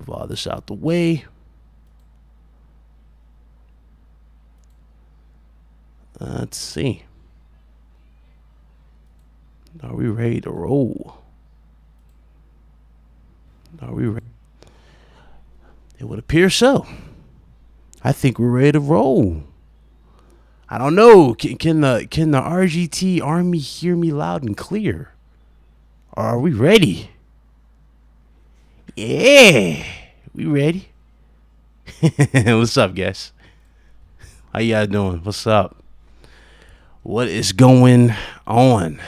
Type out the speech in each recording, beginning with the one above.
move all this out the way. Let's see. Are we ready to roll? Are we ready? It would appear so. I think we're ready to roll. I don't know. Can the RGT Army hear me loud and clear? Are we ready? Yeah, we ready. What's up, guys? How y'all doing? What's up? What is going on?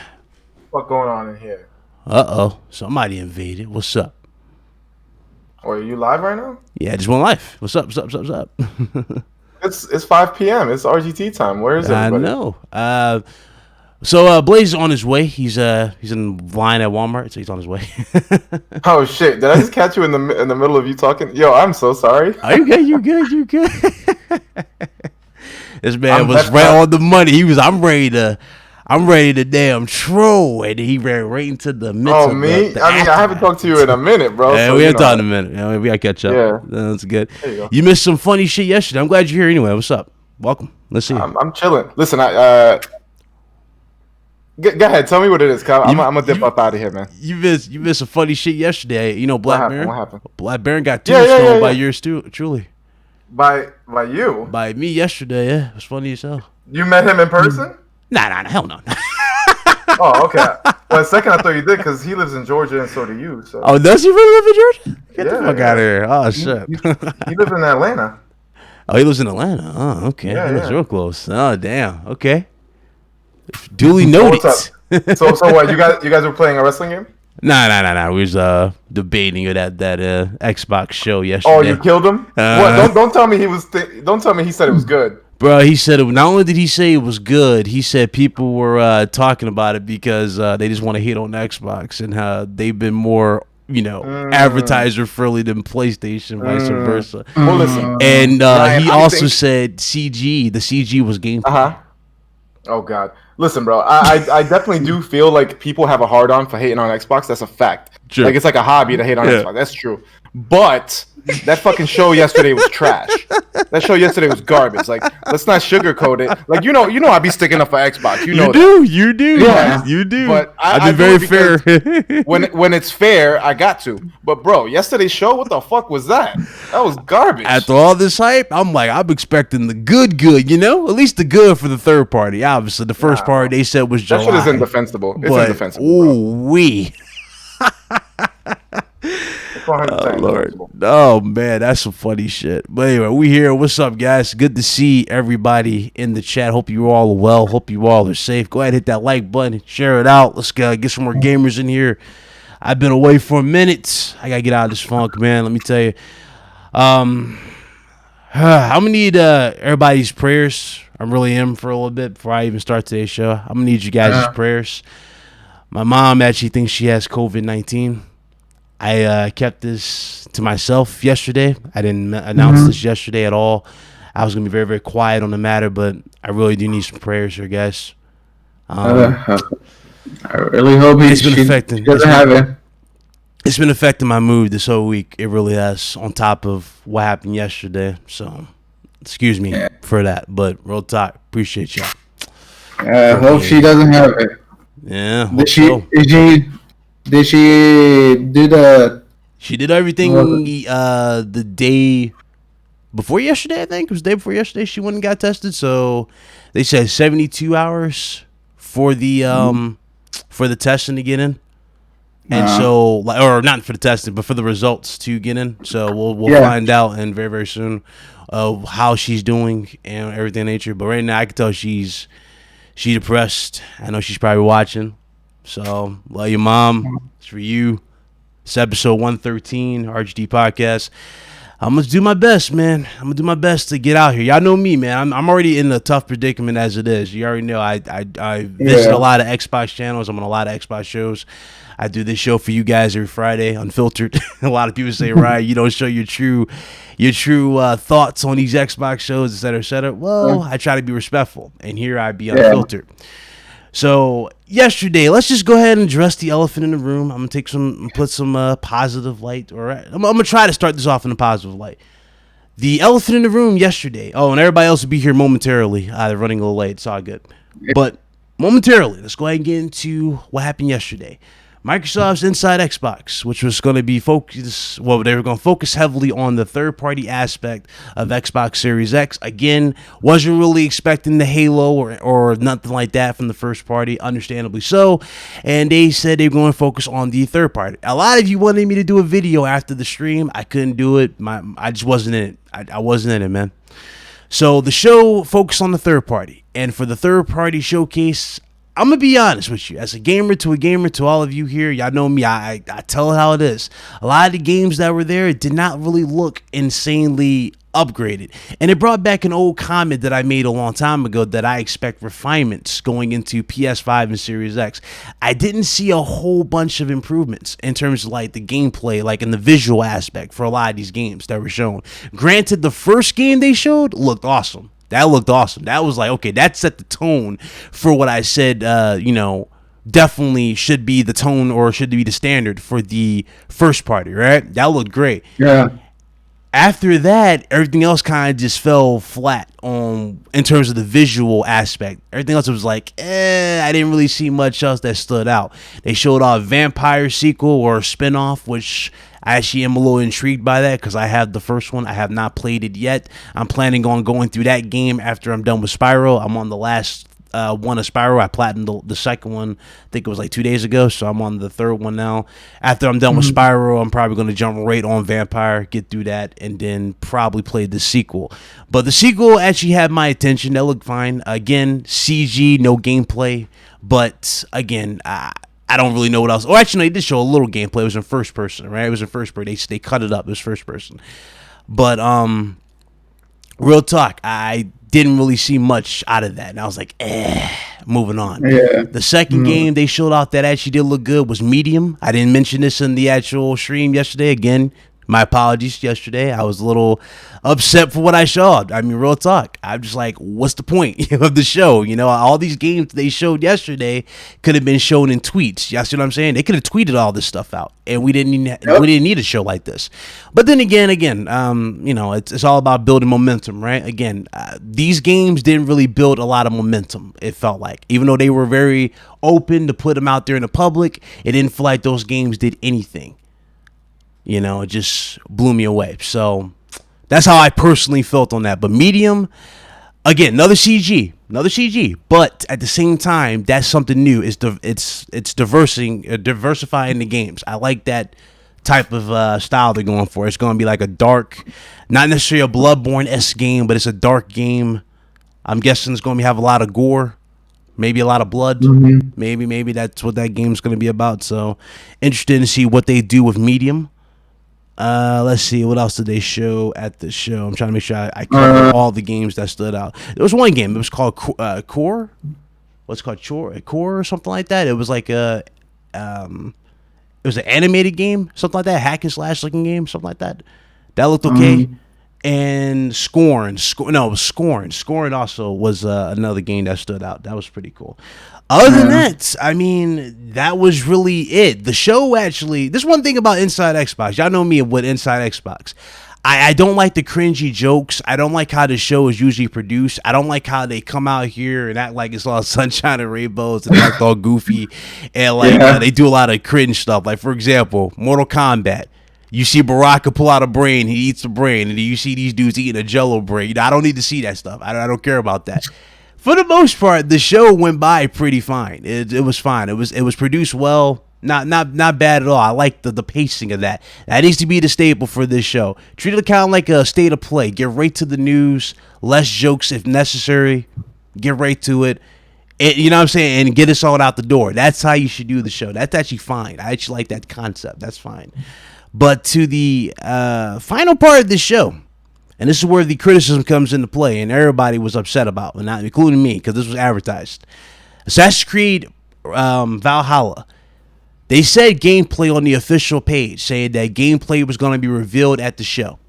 What's going on in here? Uh-oh, somebody invaded. What's up? Oh, are you live right now? Yeah, I just went live. What's up? It's 5 p.m. It's RGT time. Where is everybody? I know. So Blaze is on his way. He's in line at Walmart, so he's on his way. Oh shit! Did I just catch you in the middle of you talking? Yo, I'm so sorry. Oh, you good. This man was right on the money. He was. I'm ready to damn troll, and he ran right into the midst. Oh, me? I haven't talked to you in a minute, bro. Yeah, so, we haven't talked in a minute. Yeah, we gotta catch up. Yeah, that's good. There you go. You missed some funny shit yesterday. I'm glad you're here anyway. What's up? Welcome. Let's see. I'm chilling. Listen, go ahead. Tell me what it is. I'm gonna dip up out of here, man. You missed some funny shit yesterday. You know, Black Baron. What happened? Black Baron got tombstone by yours too. Truly. By you? By me yesterday. Yeah, it was funny as hell. You met him in person? Nah, hell no. Oh, okay. Well, a second I thought you did because he lives in Georgia and so do you. So. Oh, does he really live in Georgia? Get the fuck out of here. Oh, shit. He lives in Atlanta. Oh, he lives in Atlanta. Oh, okay. Yeah, he lives real close. Oh, damn. Okay. Duly noted. So what's up? So what? You guys were playing a wrestling game? Nah. We was debating it at that Xbox show yesterday. Oh, you killed him? What? Don't tell me he was. Don't tell me he said it was good. Bro, he said not only did he say it was good, he said people were talking about it because they just want to hate on Xbox and how they've been more, advertiser friendly than PlayStation, vice versa. Well, listen. And he also said the CG was gameplay. Oh God. Listen, bro. I definitely do feel like people have a hard on for hating on Xbox. That's a fact. True. Like it's like a hobby to hate on Xbox. That's true. But that fucking show yesterday was trash. That show yesterday was garbage. Like, let's not sugarcoat it. Like, you know, I be sticking up for Xbox. You do. Yeah, you do. But I've been very fair. when it's fair, I got to. But bro, yesterday's show, what the fuck was that? That was garbage. After all this hype, I'm expecting the good. At least the good for the third party. Obviously, the first party they said was July. That shit is indefensible. It's indefensible. Ooh-wee. Oh, Lord. Oh, man, that's some funny shit. But anyway, we here. What's up, guys? Good to see everybody in the chat. Hope you all are well. Hope you all are safe. Go ahead, hit that like button. Share it out. Let's get some more gamers in here. I've been away for a minute. I got to get out of this funk, man. Let me tell you. I'm going to need everybody's prayers. I really am for a little bit before I even start today's show. I'm going to need you guys' prayers. My mom actually thinks she has COVID-19. I kept this to myself yesterday. I didn't announce this yesterday at all. I was going to be very, very quiet on the matter, but I really do need some prayers here, guys. I really hope it's been affecting. It's been affecting my mood this whole week. It really has, on top of what happened yesterday. So, excuse me for that, but real talk. Appreciate y'all. I hope she doesn't have it. Yeah. Did she do the... She did everything the day before yesterday, I think. It was the day before yesterday she went and got tested. So they said 72 hours for the testing to get in. And so, or not for the testing, but for the results to get in. So we'll find out and very, very soon how she's doing and everything in nature. But right now I can tell she's depressed. I know she's probably watching. So, love your mom. It's for you. It's episode 113, RGD Podcast. I'm going to do my best, man. I'm going to do my best to get out here. Y'all know me, man. I'm already in a tough predicament as it is. You already know I visit a lot of Xbox channels. I'm on a lot of Xbox shows. I do this show for you guys every Friday, unfiltered. A lot of people say, Ryan, you don't show your true thoughts on these Xbox shows, et cetera, et cetera. Well, I try to be respectful, and here I be unfiltered. So yesterday, let's just go ahead and address the elephant in the room. I'm gonna put some positive light. All right, I'm gonna try to start this off in a positive light. The elephant in the room yesterday. Oh, and everybody else will be here momentarily. They're running a little late. It's all good. But momentarily, let's go ahead and get into what happened yesterday. Microsoft's Inside Xbox, which was going to be focused, well, they were going to focus heavily on the third-party aspect of Xbox Series X. Again, wasn't really expecting the Halo or nothing like that from the first party, understandably so. And they said they were going to focus on the third party. A lot of you wanted me to do a video after the stream. I couldn't do it. I just wasn't in it. I wasn't in it, man. So the show focused on the third party. And for the third party showcase, I'm going to be honest with you. As a gamer, to all of you here, y'all know me, I tell it how it is. A lot of the games that were there did not really look insanely upgraded. And it brought back an old comment that I made a long time ago that I expect refinements going into PS5 and Series X. I didn't see a whole bunch of improvements in terms of like the gameplay, like in the visual aspect for a lot of these games that were shown. Granted, the first game they showed looked awesome. That looked awesome. That was like, okay, that set the tone for what I said, definitely should be the tone or should be the standard for the first party, right? That looked great. Yeah. After that, everything else kind of just fell flat in terms of the visual aspect. Everything else was like, I didn't really see much else that stood out. They showed off Vampire sequel or spinoff, which I actually am a little intrigued by that because I have the first one. I have not played it yet. I'm planning on going through that game after I'm done with Spyro. I'm on the last one of Spyro. I platinumed the second one, I think it was like 2 days ago, so I'm on the third one now. After I'm done with Spyro, I'm probably going to jump right on Vampire, get through that, and then probably play the sequel. But the sequel actually had my attention. That looked fine. Again, CG, no gameplay, but again, I don't really know what else. Oh, actually, no, they did show a little gameplay. It was in first person, right? It was in first person. They cut it up. It was first person. But real talk, I didn't really see much out of that. And I was like, moving on. Yeah. The second game they showed off that actually did look good was Medium. I didn't mention this in the actual stream yesterday. Again, my apologies yesterday. I was a little upset for what I saw. I mean, real talk. I'm just like, what's the point of the show? You know, all these games they showed yesterday could have been shown in tweets. You see what I'm saying? They could have tweeted all this stuff out, and we didn't need a show like this. But then again, it's all about building momentum, right? Again, these games didn't really build a lot of momentum. It felt like, even though they were very open to put them out there in the public, it didn't feel like those games did anything. You know, it just blew me away. So that's how I personally felt on that. But Medium, again, another CG. But at the same time, that's something new. It's diversifying the games. I like that type of style they're going for. It's going to be like a dark, not necessarily a Bloodborne-esque game, but it's a dark game. I'm guessing it's going to have a lot of gore. Maybe a lot of blood. Maybe that's what that game's going to be about. So interested to see what they do with Medium. Let's see, what else did they show at the show? I'm trying to make sure I cover all the games that stood out. There was one game. It was called Core. What's it called? Core or something like that. It was like it was an animated game, something like that, hack and slash looking game, something like that. That looked okay. And Scorn. It was Scorn. Scorn also was another game that stood out. That was pretty cool. Other than that, I mean, that was really it. The show actually, this one thing about Inside Xbox. Y'all know me with Inside Xbox. I don't like the cringy jokes. I don't like how the show is usually produced. I don't like how they come out here and act like it's all sunshine and rainbows and act all goofy. And they do a lot of cringe stuff. Like, for example, Mortal Kombat. You see Baraka pull out a brain, he eats the brain, and then you see these dudes eating a Jello brain. You know, I don't need to see that stuff. I don't care about that. For the most part, the show went by pretty fine. It was fine. It was produced well. Not bad at all. I like the pacing of that. That needs to be the staple for this show. Treat it kind of like a state of play. Get right to the news. Less jokes if necessary. Get right to it. You know what I'm saying? And get us all out the door. That's how you should do the show. That's actually fine. I actually like that concept. That's fine. But to the final part of this show, and this is where the criticism comes into play, and everybody was upset about, and not including me, because this was advertised. Assassin's Creed Valhalla. They said gameplay on the official page, saying that gameplay was going to be revealed at the show.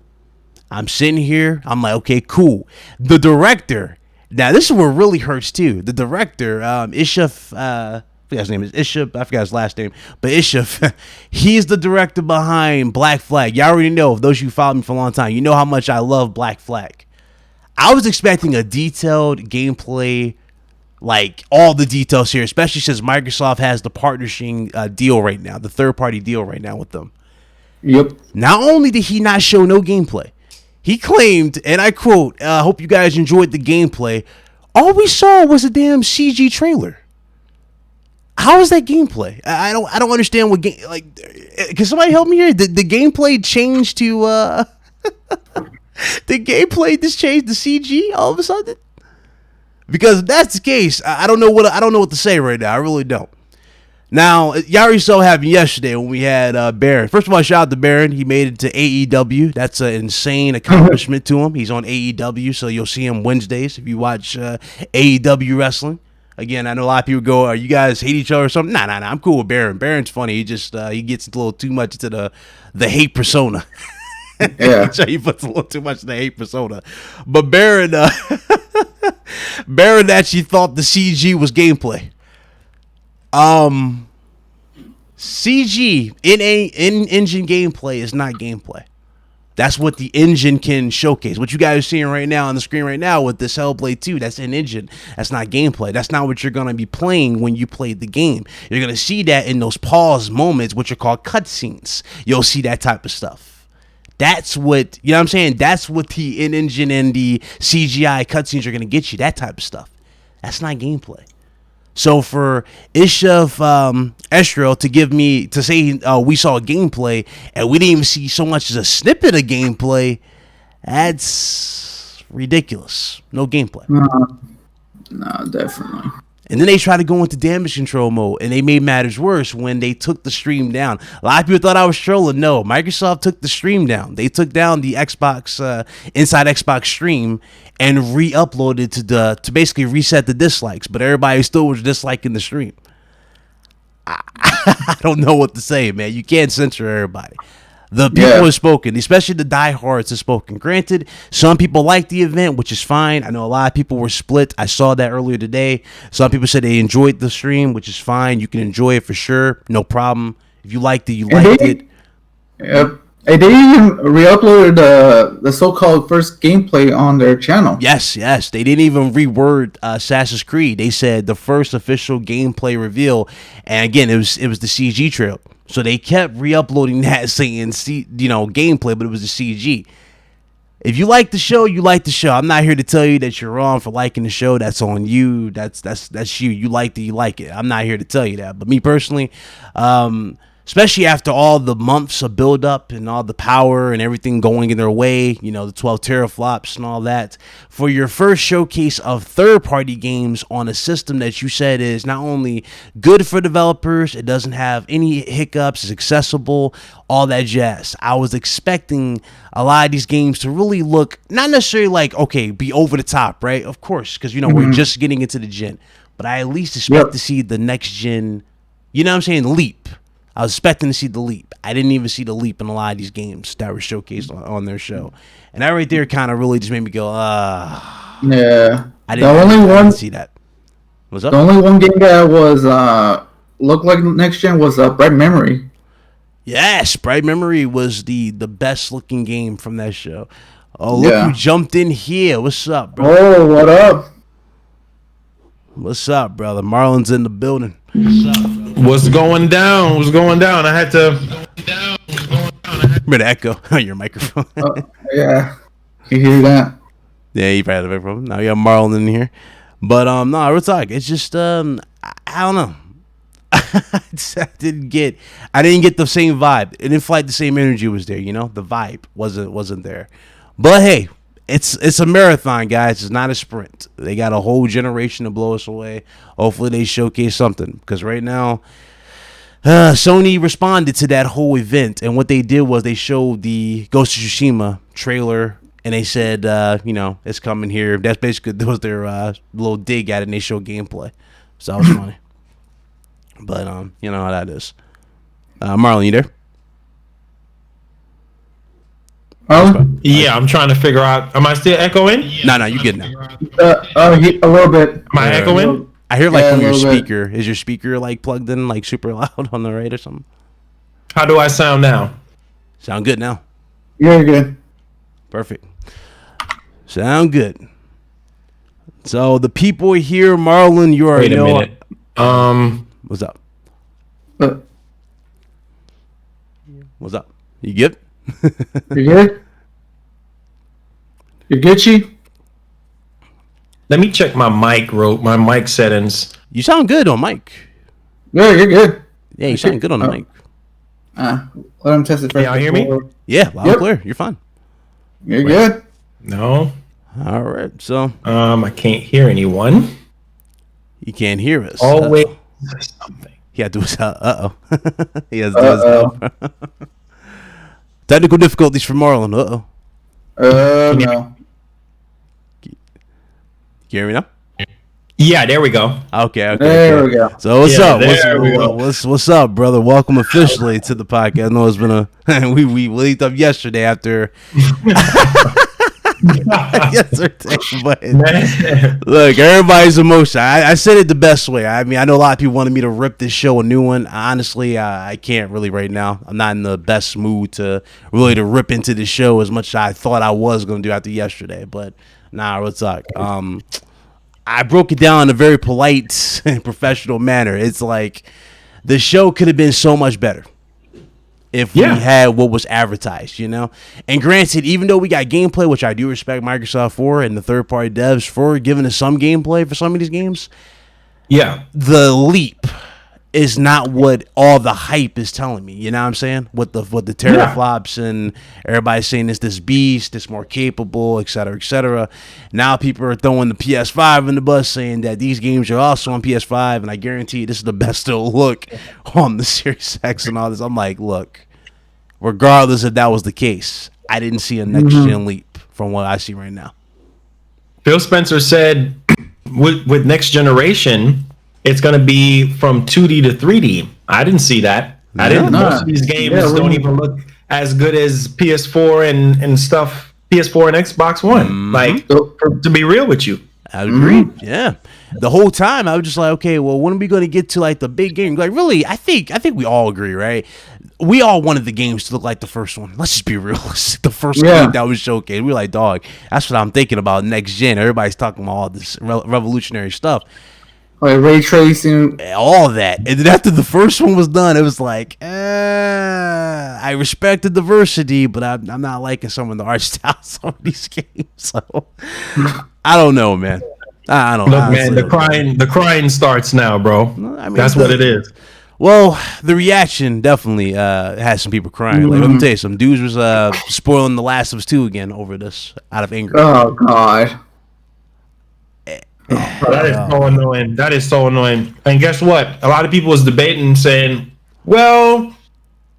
I'm sitting here, I'm like, okay, cool. The director Now this is what really hurts too. The director, Ishaf, I forgot his name is Ishaf. I forgot his last name, but Ishaf, he's the director behind Black Flag. Y'all already know. Those of you who followed me for a long time, you know how much I love Black Flag. I was expecting a detailed gameplay, like all the details here, especially since Microsoft has the partnership deal right now, the third-party deal right now with them. Yep. Not only did he not show no gameplay, he claimed, and I quote, "I hope you guys enjoyed the gameplay. All we saw was a damn CG trailer." How is that gameplay? I don't understand what game. Like, can somebody help me here? Did the gameplay change to? The gameplay just changed the CG all of a sudden? Because if that's the case, I don't know what to say right now. I really don't. Now, y'all already saw what happened yesterday when we had Baron. First of all, shout out to Baron. He made it to AEW. That's an insane accomplishment to him. He's on AEW, so you'll see him Wednesdays if you watch AEW wrestling. Again, I know a lot of people go, "Are you guys hate each other or something?" Nah. I'm cool with Baron. Baron's funny. He just he gets a little too much into the hate persona. Yeah. He puts a little too much in the hate persona. But Baron, Baron actually thought the CG was gameplay. CG in engine gameplay is not gameplay. That's what the engine can showcase. What you guys are seeing right now on the screen right now with this Hellblade 2, that's in engine. That's not gameplay. That's not what you're going to be playing when you play the game. You're going to see that in those pause moments, which are called cutscenes. You'll see that type of stuff. That's what, you know what I'm saying? That's what the in-engine and the CGI cutscenes are going to get you. That type of stuff. That's not gameplay. So for Ishaf Estrel to say we saw a gameplay and we didn't even see so much as a snippet of gameplay, that's ridiculous. No gameplay. No, definitely. And then they tried to go into damage control mode, and they made matters worse when they took the stream down. A lot of people thought I was trolling. No, Microsoft took the stream down. They took down the Xbox Inside Xbox stream and re-uploaded to basically reset the dislikes. But everybody still was disliking the stream. I don't know what to say, man. You can't censor everybody. The people have spoken, especially the diehards have spoken. Granted, some people like the event, which is fine. I know a lot of people were split. I saw that earlier today. Some people said they enjoyed the stream, which is fine. You can enjoy it for sure. No problem. If you liked it, you liked it. Yep. And they even re-uploaded the so-called first gameplay on their channel. Yes. They didn't even reword Assassin's Creed. They said the first official gameplay reveal. And again, it was the CG trail. So they kept re-uploading that saying, gameplay, but it was the CG. If you like the show, you like the show. I'm not here to tell you that you're wrong for liking the show. That's on you. That's you. You liked it, you like it. I'm not here to tell you that. But me personally, especially after all the months of build up and all the power and everything going in their way, the 12 teraflops and all that, for your first showcase of third-party games on a system that you said is not only good for developers, it doesn't have any hiccups, it's accessible, all that jazz. I was expecting a lot of these games to really look, not necessarily like, okay, be over the top, right? Of course, because, we're just getting into the gen. But I at least expect to see the next gen, leap. I was expecting to see the leap. I didn't even see the leap in a lot of these games that were showcased on their show. And that right there kind of really just made me go, Yeah. I didn't see that. What's up? The only one game that was looked like next gen was Bright Memory. Yes, Bright Memory was the best looking game from that show. Oh, look who jumped in here. What's up, bro? Oh, what up? What's up, brother? Marlon's in the building. What's up, brother? What's going down? I had to. Remember the echo on your microphone? Yeah. You hear that? Yeah, you probably have a problem. Now you have Marlon in here. But, no, real talk. It's just, I don't know. I didn't get the same vibe. It didn't feel like the same energy was there, The vibe wasn't there. But hey, it's a marathon, guys. It's not a sprint. They got a whole generation to blow us away. Hopefully they showcase something, because right now Sony responded to that whole event, and what they did was they showed the Ghost of Tsushima trailer, and they said, it's coming here. That's basically, that was their little dig at it, and they showed gameplay. So that was funny. But you know how that is. Marlon, you there? Yeah, I'm trying to figure out. Am I still echoing? No, you good now. A little bit. Am I echoing? I hear like from your a little bit. speaker. Is your speaker like plugged in like super loud on the right or something? How do I sound now? Sound good now. You're good. Perfect. Sound good. So the people here, Marlon, you already know. Wait a minute. What's up? Uh, What's up? You good? You good? You Gucci? Let me check my mic settings. You sound good on mic. Yeah, you're good. Yeah, you sound good on the mic. Let him test it first. Y'all hear me? Yeah, loud and clear. You're fine. You're good. No. All right. So I can't hear anyone. you can't hear us. Always Uh-oh. something. He had to do his he has to do his technical difficulties for Marlon. No. You hear me now? Yeah, there we go. Okay. There we go. So what's Yeah, up? there we go. What's up, brother? Welcome officially to the podcast. I know it's been we linked up yesterday after yesterday, but look, everybody's emotion. I said it the best way. I mean, I know a lot of people wanted me to rip this show a new one. Honestly, I can't really right now. I'm not in the best mood to rip into the show as much as I thought I was going to do after yesterday. But nah, what's up? I broke it down in a very polite and professional manner. It's like the show could have been so much better if we had what was advertised, you know? And granted, even though we got gameplay, which I do respect Microsoft for and the third-party devs for giving us some gameplay for some of these games, the leap is not what all the hype is telling me. You know what I'm saying? What the teraflops and everybody's saying it's this beast, it's more capable, et cetera, et cetera. Now people are throwing the PS5 in the bus saying that these games are also on PS5, and I guarantee you this is the best it'll look on the Series X and all this. I'm like, look, regardless if that was the case, I didn't see a next-gen leap from what I see right now. Phil Spencer said with next generation, it's going to be from 2D to 3D. I didn't see that. I didn't. Most of these games don't even look as good as PS4 and stuff. PS4 and Xbox One. Like, to be real with you, I agree. Yeah, the whole time I was just like, okay, well, when are we going to get to like the big game? Like, really, I think we all agree, right? We all wanted the games to look like the first one. Let's just be realistic. The first game that was showcased, we were like, dog, that's what I'm thinking about next gen. Everybody's talking about all this revolutionary stuff. Like ray tracing, all that, and then after the first one was done, it was like, I respect the diversity, but I'm not liking some of the art styles of these games. So I don't know, man. I don't. Look, man, the crying starts now, bro. I mean, that's what it is. Well, the reaction definitely has some people crying. Like, let me tell you, some dudes was spoiling The Last of Us 2 again over this out of anger. Oh God. That is so annoying. That is so annoying. And guess what? A lot of people was debating, saying, well,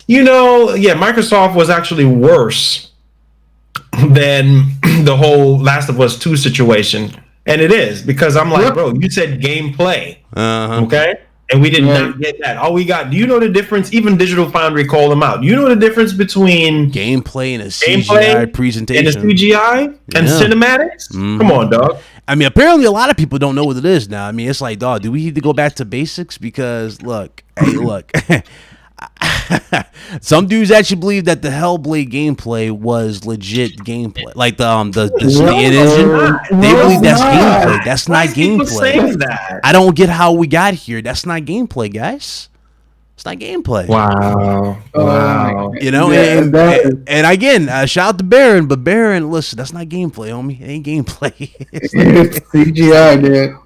Microsoft was actually worse than the whole Last of Us 2 situation. And it is, because I'm like, bro, you said gameplay. Okay? And we did not get that. All we got, do you know the difference? Even Digital Foundry called them out. Do you know the difference between gameplay and a CGI presentation? And a CGI and cinematics? Come on, dog. I mean, apparently a lot of people don't know what it is now. I mean, it's like, dog, do we need to go back to basics? Because, look. Some dudes actually believe that the Hellblade gameplay was legit gameplay. Like the engine. They believe that's gameplay. That's not gameplay. I don't get how we got here. That's not gameplay, guys. It's not gameplay. Wow. You know, and again, shout out to Baron, but Baron, listen, that's not gameplay, homie. It ain't gameplay. It's CGI, dude.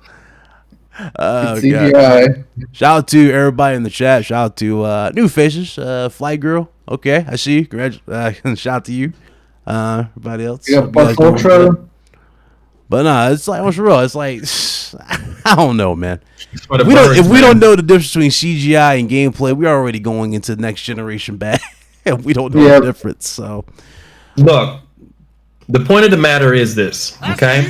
Oh, CGI. God. Shout out to everybody in the chat. Shout out to new faces. Flight Girl. Okay, I see you. Shout out to you. Everybody else. But nah, it's like, what's real? It's like, I don't know, man. If we don't know the difference between CGI and gameplay, we're already going into next generation bad. And we don't know the difference. So, look, the point of the matter is this, okay?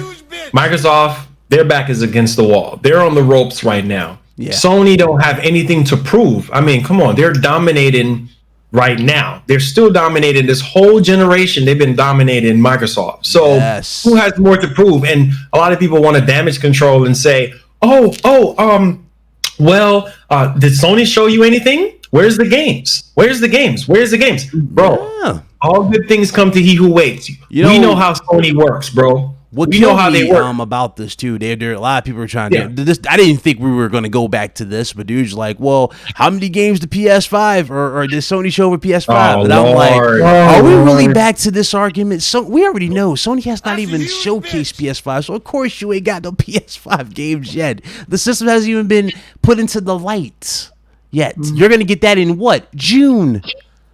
Microsoft, their back is against the wall. They're on the ropes right now. Yeah. Sony don't have anything to prove. I mean, come on, they're dominating right now. They're still dominating this whole generation. They've been dominating Microsoft. So who has more to prove? And a lot of people want to damage control and say, well, did Sony show you anything? Where's the games? Bro, all good things come to he who waits. We know how Sony works, bro. We know how they work. About this too. There a lot of people are trying to this. I didn't think we were going to go back to this, but dude's like, well, how many games the PS5 or did Sony show over PS5? And I'm like, are we really back to this argument? So we already know Sony has not even showcased PS5, so of course you ain't got no PS5 games yet. The system hasn't even been put into the light yet. You're going to get that in what? June.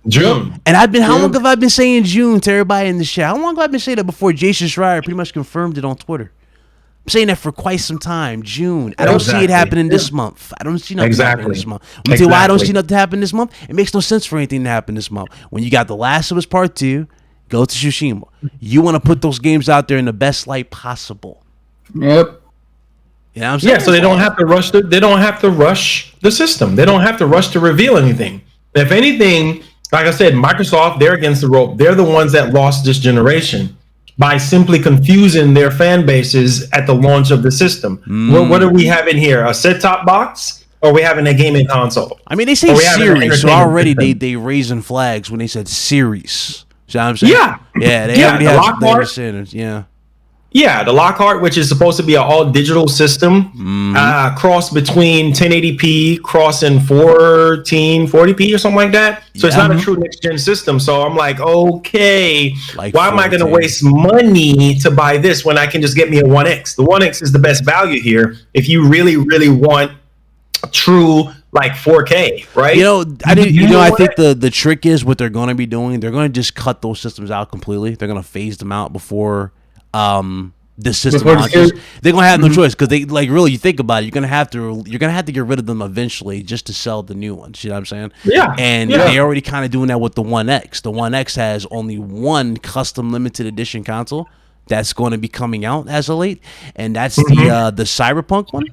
And how long have I been saying June to everybody in the chat? How long have I been saying that before Jason Schreier pretty much confirmed it on Twitter? I'm saying that for quite some time. June. I don't see it happening this month. I don't see nothing happening this month. Let me tell you why I don't see nothing happen this month. It makes no sense for anything to happen this month. When you got The Last of Us Part 2, go to Tsushima. You want to put those games out there in the best light possible. Yep. You know what I'm saying? Yeah, so they don't have to rush they don't have to rush the system. They don't have to rush to reveal anything. If anything, like I said, Microsoft, they're against the rope. They're the ones that lost this generation by simply confusing their fan bases at the launch of the system. What are we having here? A set-top box? Or are we having a gaming console? I mean, they say series, so already they raising flags when they said series. You know what I'm saying? Yeah, they already have the standards. Yeah, the Lockhart, which is supposed to be an all-digital system, cross between 1080p, crossing 1440p or something like that. So it's not a true next-gen system. So I'm like, okay, why am I going to waste money to buy this when I can just get me a 1X? The 1X is the best value here if you really, really want true like 4K, right? I think the trick is what they're going to be doing. They're going to just cut those systems out completely. They're going to phase them out before the system launches. They're gonna have no choice because they really. You think about it, you're gonna have to get rid of them eventually just to sell the new ones. You know what I'm saying? Yeah. And they're already kind of doing that with the 1X. The 1X has only one custom limited edition console that's going to be coming out as of late, and that's the Cyberpunk one.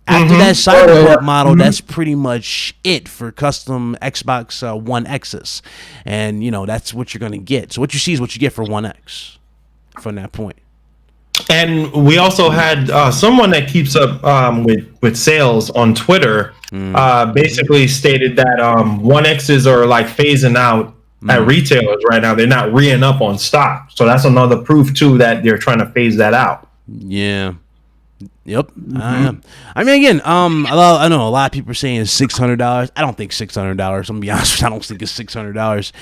After that Cyberpunk model, that's pretty much it for custom Xbox One X's, and that's what you're gonna get. So what you see is what you get for 1X. From that point. And we also had someone that keeps up with sales on Twitter basically stated that 1Xs are like phasing out at retailers right now. They're not re-ing up on stock. So that's another proof too that they're trying to phase that out. Yeah. Yep. I mean, again, I know a lot of people are saying it's $600. I don't think $600. I'm gonna be honest with you, I don't think it's $600.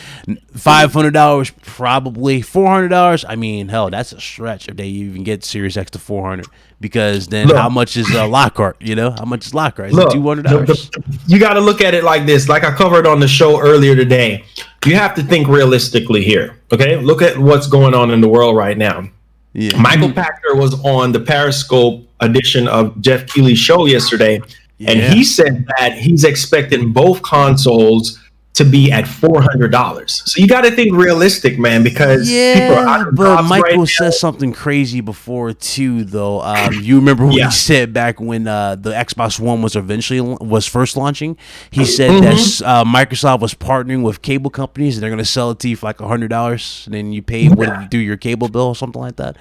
$500 probably. $400. I mean, hell, that's a stretch if they even get Series X to $400. Because then, how much is Lockhart? How much is Lockhart? Is it $200? You got to look at it like this. Like I covered on the show earlier today, you have to think realistically here. Okay, look at what's going on in the world right now. Yeah. Michael Pachter was on the Periscope edition of Jeff Keighley's show yesterday, and he said that he's expecting both consoles to be at $400. So you got to think realistic, man, because people are out of but Michael said something crazy before too, though. You remember what he said back when the Xbox One was first launching? He said that Microsoft was partnering with cable companies and they're going to sell it to you for like $100, and then you pay do your cable bill or something like that.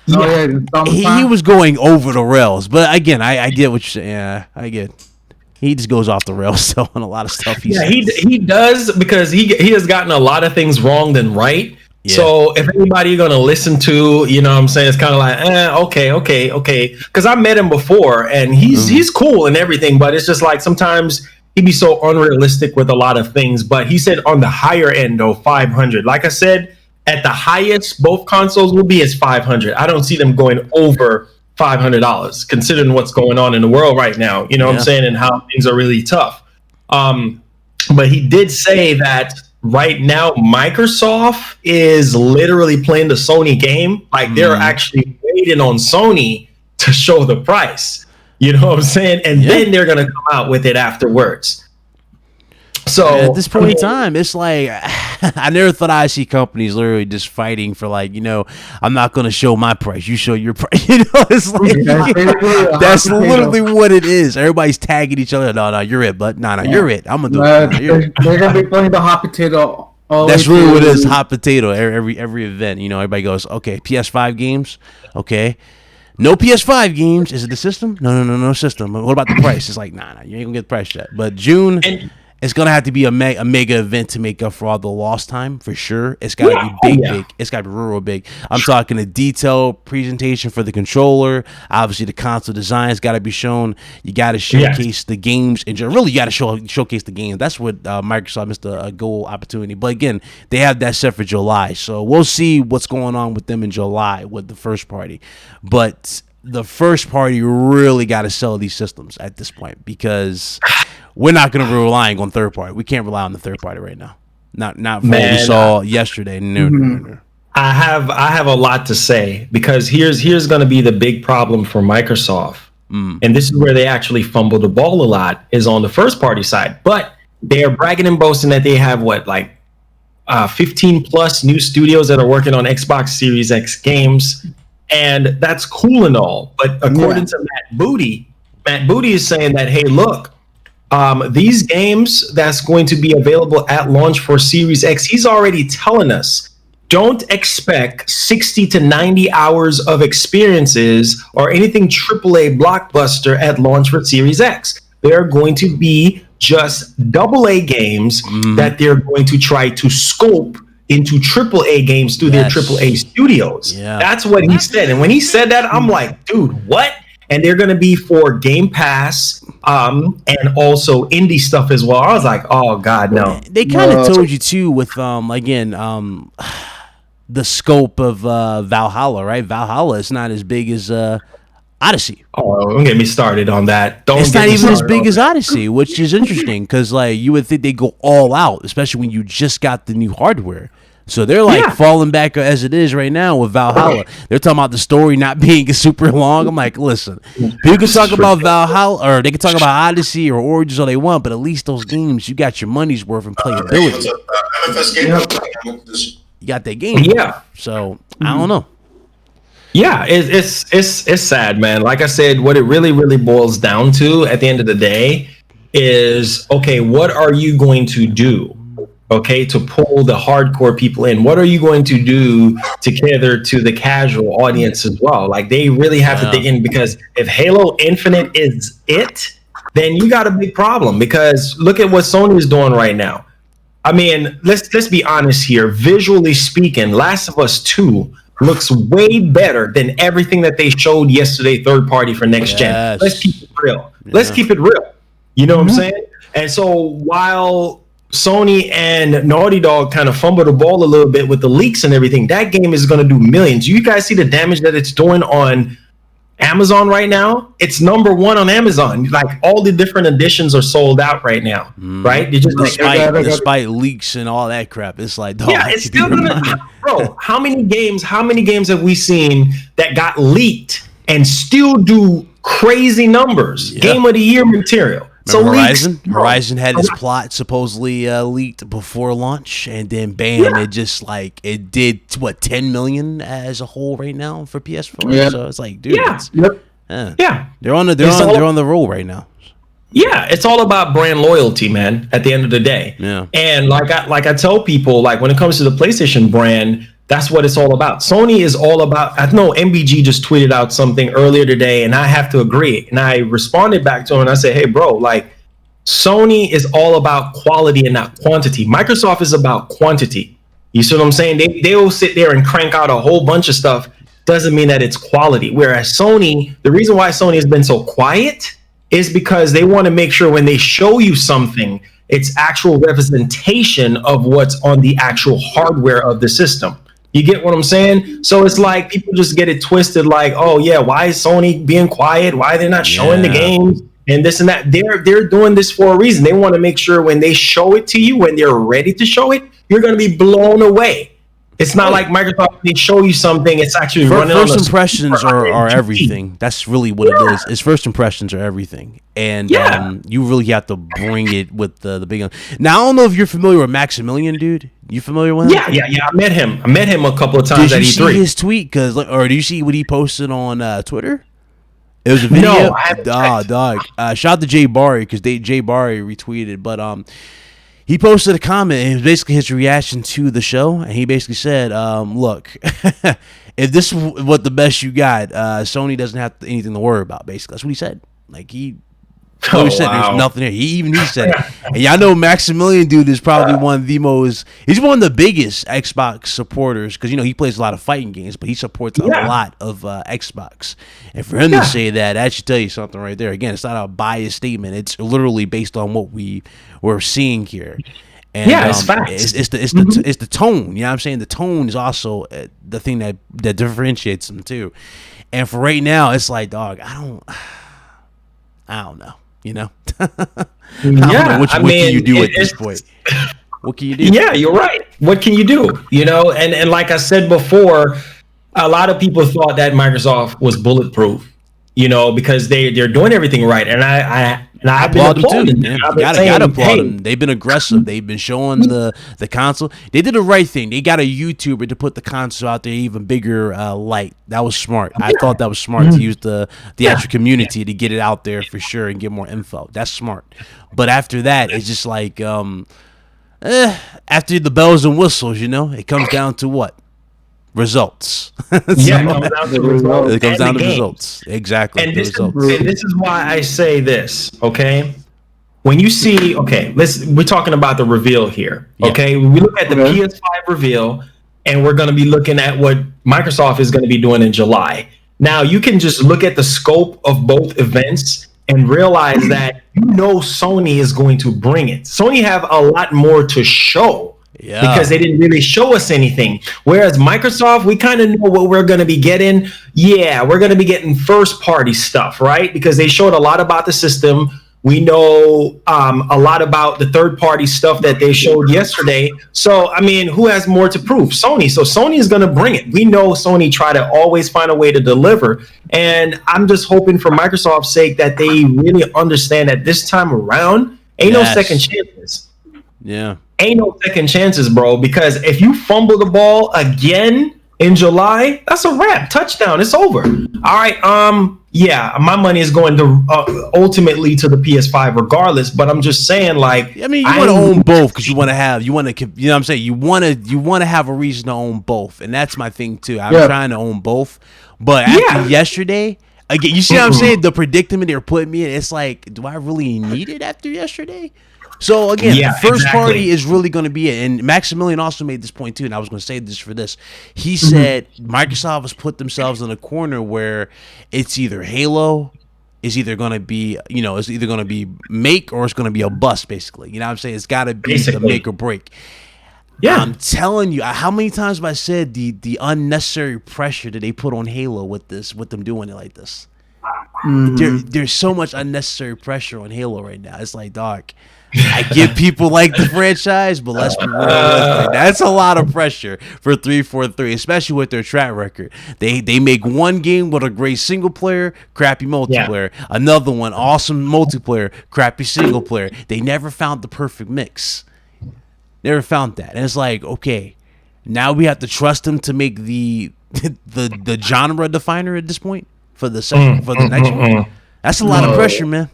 He was going over the rails, but again, I get what you're saying. Yeah, I get. He just goes off the rails on a lot of stuff. He does, because he has gotten a lot of things wrong than right. Yeah. So if anybody you're going to listen to, what I'm saying, it's kind of like, okay. Because I met him before, and he's cool and everything, but it's just like sometimes he'd be so unrealistic with a lot of things. But he said on the higher end, though, 500. Like I said, at the highest, both consoles will be as 500. I don't see them going over $500, considering what's going on in the world right now, what I'm saying, and how things are really tough. But he did say that right now Microsoft is literally playing the Sony game. Like they're actually waiting on Sony to show the price. You know what I'm saying? And then they're going to come out with it afterwards. So at this point in time, it's like I never thought I'd see companies literally just fighting for like, I'm not going to show my price. You show your price. It's like that's literally what it is. Everybody's tagging each other. No, you're it, but no, you're it. I'm gonna do it. They're gonna be playing the hot potato. That's really what it is. Hot potato. Every event, everybody goes, okay, PS5 games, okay. No PS5 games. Is it the system? No system. What about the price? It's like, nah, you ain't gonna get the price yet. But June. It's going to have to be a mega event to make up for all the lost time, for sure. It's got to be big. It's got to be real big. I'm talking a detailed presentation for the controller. Obviously, the console design's got to be shown. You got to showcase the games. And really, you got to showcase the games. That's what Microsoft missed a goal opportunity. But again, they have that set for July. So we'll see what's going on with them in July with the first party. But the first party really got to sell these systems at this point, because we're not going to be relying on third party. We can't rely on the third party right now. Not for what we saw yesterday. No. I have a lot to say, because here's going to be the big problem for Microsoft, and this is where they actually fumble the ball a lot, is on the first party side. But they are bragging and boasting that they have 15 plus new studios that are working on Xbox Series X games. And that's cool and all, but according to Matt Booty is saying that, hey, look, these games that's going to be available at launch for Series X, he's already telling us, don't expect 60 to 90 hours of experiences or anything AAA blockbuster at launch for Series X. They're going to be just AA games that they're going to try to scope into AAA games through their AAA studios. Yeah. That's what he said. And when he said that, I'm like, dude, what? And they're going to be for Game Pass and also indie stuff as well. I was like, oh, God, no. They kind of told you, too, with, the scope of Valhalla, right? Valhalla is not as big as Odyssey. Oh, don't get me started on that. It's not even as big as Odyssey, which is interesting, because you would think they go all out, especially when you just got the new hardware. So they're falling back as it is right now with Valhalla. They're talking about the story not being super long. I'm like, listen, people can talk about Valhalla, or they can talk about Odyssey or Origins all they want, but at least those games, you got your money's worth in playability. You got that game. Yeah. So I don't know. Yeah, it's sad, man. Like I said, what it really, really boils down to at the end of the day is, okay, what are you going to do? Okay, to pull the hardcore people in. What are you going to do to cater to the casual audience as well? Like, they really have to dig in, because if Halo Infinite is it, then you got a big problem, because look at what Sony is doing right now. I mean, let's be honest here. Visually speaking, Last of Us 2 looks way better than everything that they showed yesterday, third party for next gen. Let's keep it real. Let's keep it real. You know what I'm saying? And so while Sony and Naughty Dog kind of fumbled the ball a little bit with the leaks and everything, that game is going to do millions. You guys see the damage that it's doing on Amazon right now? It's #1 on Amazon. Like, all the different editions are sold out right now, right? They just despite leaks and all that crap, it's like, it's still gonna, bro. How many games have we seen that got leaked and still do crazy numbers? Game of the year material. So Horizon had its plot supposedly leaked before launch, and then bam, it just it did 10 million as a whole right now for PS4. Yeah. So it's like, dude, they're on the roll right now. Yeah, it's all about brand loyalty, man. At the end of the day, and like I tell people, like, when it comes to the PlayStation brand, that's what it's all about. Sony is all about, I know MBG just tweeted out something earlier today, and I have to agree. And I responded back to him and I said, hey, bro, like, Sony is all about quality and not quantity. Microsoft is about quantity. You see what I'm saying? They will sit there and crank out a whole bunch of stuff. Doesn't mean that it's quality. Whereas Sony, the reason why Sony has been so quiet is because they want to make sure when they show you something, it's actual representation of what's on the actual hardware of the system. You get what I'm saying? So it's like people just get it twisted, like, oh yeah, why is Sony being quiet? Why are they not showing the games and this and that? They're doing this for a reason. They want to make sure when they show it to you, when they're ready to show it, you're going to be blown away. It's not like Microsoft, they show you something, it's actually running on first impressions are everything. That's really what it is. It's first impressions are everything. And you really have to bring it with the big one. Now, I don't know if you're familiar with Maximilian, dude. You familiar with him? Yeah. I met him a couple of times at E3. Did you see his tweet? Or do you see what he posted on Twitter? It was a video. No, I haven't dog. Shout out to Jay Barry because Jay Barry retweeted, but he posted a comment, and it was basically his reaction to the show, and he basically said, look, if this is what the best you got, Sony doesn't have anything to worry about, basically. That's what he said. Like, he said there's nothing there. He said it. And y'all know Maximilian, dude, is probably he's one of the biggest Xbox supporters, because, he plays a lot of fighting games, but he supports a lot of Xbox. And for him to say that should tell you something right there. Again, it's not a biased statement. It's literally based on what we're seeing here. And, it's facts. It's the tone. You know what I'm saying? The tone is also the thing that differentiates them too. And for right now, it's like, dog, I don't know. What can you do at this point? What can you do? Yeah, you're right. What can you do? And like I said before, a lot of people thought that Microsoft was bulletproof, because they're doing everything right. And I applaud them too. You gotta applaud them. They've been aggressive. They've been showing the console. They did the right thing. They got a YouTuber to put the console out there even bigger light. That was smart. I thought that was smart to use the actual community to get it out there for sure and get more info. That's smart. But after that, it's just like after the bells and whistles, it comes down to what? Results. It comes down to results. It comes down to results. Exactly. And this is why I say this, okay? When you see, we're talking about the reveal here, okay? We look at the PS5 reveal, and we're going to be looking at what Microsoft is going to be doing in July. Now, you can just look at the scope of both events and realize that Sony is going to bring it. Sony have a lot more to show. Yeah. Because they didn't really show us anything. Whereas Microsoft, we kind of know what we're going to be getting. Yeah, we're going to be getting first party stuff, right? Because they showed a lot about the system. We know a lot about the third party stuff that they showed yesterday. So, who has more to prove? Sony. So Sony is going to bring it. We know Sony try to always find a way to deliver. And I'm just hoping for Microsoft's sake that they really understand that this time around, ain't no second chances. Yeah. Ain't no second chances, bro, because if you fumble the ball again in July, that's a wrap. Touchdown. It's over. All right. My money is going to ultimately to the PS5 regardless, but I'm just saying, like, you want to own both because you know what I'm saying? You want to have a reason to own both. And that's my thing too. I'm trying to own both. But after yesterday, again, you see what I'm saying? The predicament they're putting me in, it's like, do I really need it after yesterday? So again, the first party is really going to be it. And Maximilian also made this point too, and I was going to say this for this. He said Microsoft has put themselves in a corner where it's either Halo, is either going to be, it's either going to be make or it's going to be a bust, basically. You know what I'm saying? It's got to be the make or break. Yeah, I'm telling you, how many times have I said the unnecessary pressure that they put on Halo with them doing it like this? There's so much unnecessary pressure on Halo right now. It's like, dog, I get people like the franchise, but let's be realistic. That's a lot of pressure for 343, especially with their track record. They make one game with a great single player, crappy multiplayer. Yeah. Another one, awesome multiplayer, crappy single player. They never found the perfect mix. Never found that. And it's like, okay, now we have to trust them to make the genre definer at this point for the next one. That's a lot of pressure, man.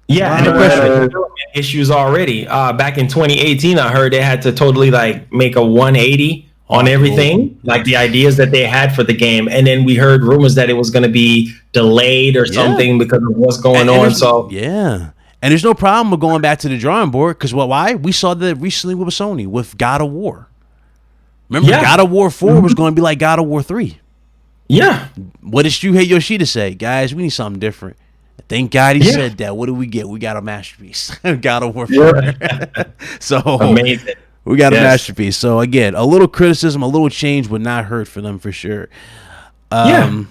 Yeah, and there issues already. Back in 2018, I heard they had to totally make a 180 on everything, like the ideas that they had for the game. And then we heard rumors that it was going to be delayed or something because of what's going on. So and there's no problem with going back to the drawing board because why? We saw that recently with Sony with God of War. Remember, God of War 4 was going to be like God of War 3. Yeah. What did Shuhei Yoshida say? Guys, we need something different. Thank God he said that. What do we get? We got a masterpiece. God of War 4. So amazing. We got a masterpiece. So again, a little criticism, a little change would not hurt for them for sure. Man,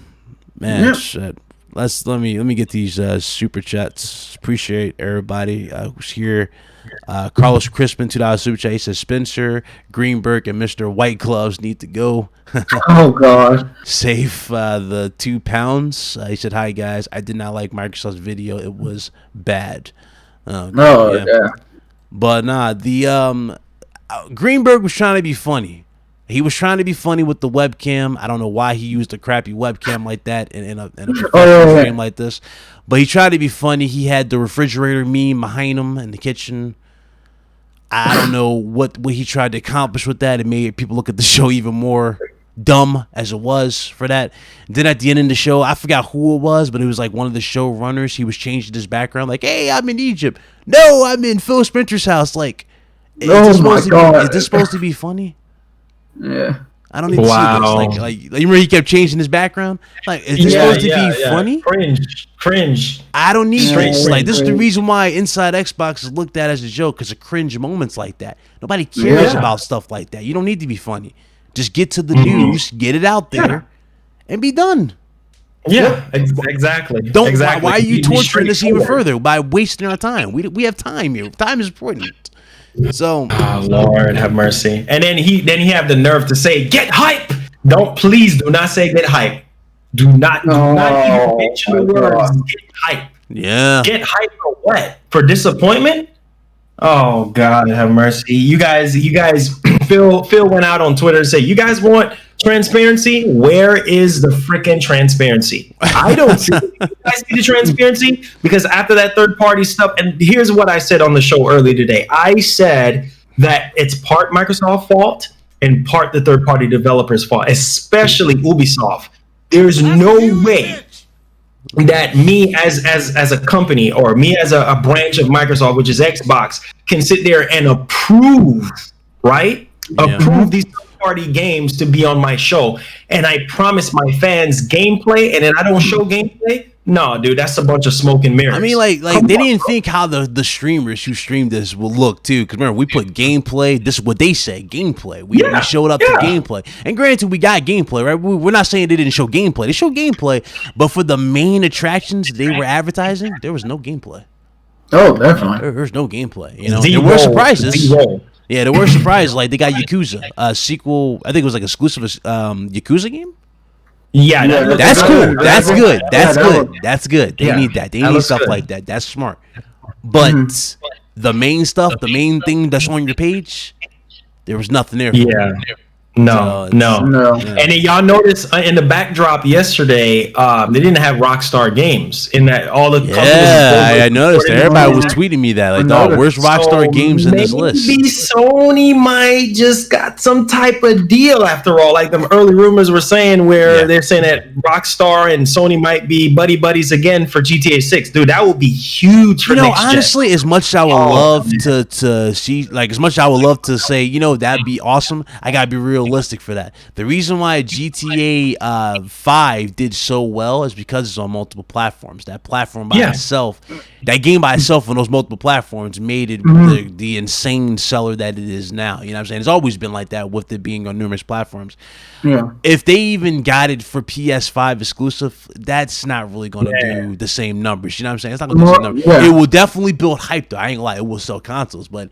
shit. let me get these super chats. Appreciate everybody who's here. Carlos Crispin, $2 super chat. He says Spencer Greenberg and Mr. White Gloves need to go. Oh God. Save the £2. He said, "Hi guys, I did not like Microsoft's video. It was bad." Yeah. But nah, the Greenberg was trying to be funny. He was trying to be funny with the webcam. I don't know why he used a crappy webcam like that in a professional stream like this. But he tried to be funny. He had the refrigerator meme behind him in the kitchen. I don't know what he tried to accomplish with that. It made people look at the show even more dumb as it was for that. Then at the end of the show, I forgot who it was, but it was like one of the showrunners. He was changing his background, like, "Hey, I'm in Egypt. No, I'm in Phil Spencer's house." Like, is this supposed to be funny? Yeah. I don't need to see this. Like you remember he kept changing his background? Like, is this supposed to be funny? Cringe. I don't need this. Like, this is the reason why Inside Xbox is looked at as a joke, because of cringe moments like that. Nobody cares about stuff like that. You don't need to be funny. Just get to the news, get it out there, and be done. Yeah, exactly. Why are you torturing us even further by wasting our time? We have time here. Time is important. So, oh, Lord have mercy. And then he have the nerve to say, "Get hype." Please do not say "get hype." Do not even mention the words "get hype." Yeah. Get hype for what? For disappointment? Oh God have mercy. You guys Phil went out on Twitter and said, "You guys want transparency? Where is the freaking transparency?" I don't see it. You guys see the transparency? Because after that third party stuff, and here's what I said on the show earlier today. I said that it's part Microsoft fault and part the third party developers fault, especially Ubisoft. There's no way that me as a company, or me as a branch of Microsoft, which is Xbox, can sit there and approve these third-party games to be on my show, and I promise my fans gameplay, and then I don't show gameplay. No, dude, that's a bunch of smoke and mirrors. I mean, like they didn't think how the streamers who streamed this will look too. Because remember, we put gameplay. This is what they said, gameplay. We showed up to gameplay. And granted, we got gameplay, right? We're not saying they didn't show gameplay. They showed gameplay, but for the main attractions they were advertising, there was no gameplay. Oh, definitely. There's no gameplay. You know, there were surprises. Yeah, there were surprises. Like they got Yakuza, a sequel. I think it was like exclusive Yakuza game. Yeah, that's cool. That's good. That's good. They need that. They need stuff like that. That's smart. But the main stuff, the main thing that's on your page, there was nothing there. No. And then y'all notice in the backdrop yesterday, they didn't have Rockstar Games in that. All the companies. I noticed that. Everybody was tweeting me that. Like, dog, where's Rockstar Games in this list? Maybe Sony might just got some type of deal after all. Like the early rumors were saying, where they're saying that Rockstar and Sony might be buddies again for GTA 6. Dude, that would be huge for next gen. Honestly, as much as I would love to see, like, as much as I would love to say, that'd be awesome, I gotta be realistic for that. The reason why GTA 5 did so well is because it's on multiple platforms. That platform by itself, that game by itself on those multiple platforms made it the insane seller that it is now. You know what I'm saying? It's always been like that with it being on numerous platforms. Yeah. If they even got it for PS5 exclusive, that's not really going to do the same numbers. You know what I'm saying? It's not going to do the same numbers. Yeah. It will definitely build hype, though. I ain't gonna lie. It will sell consoles, but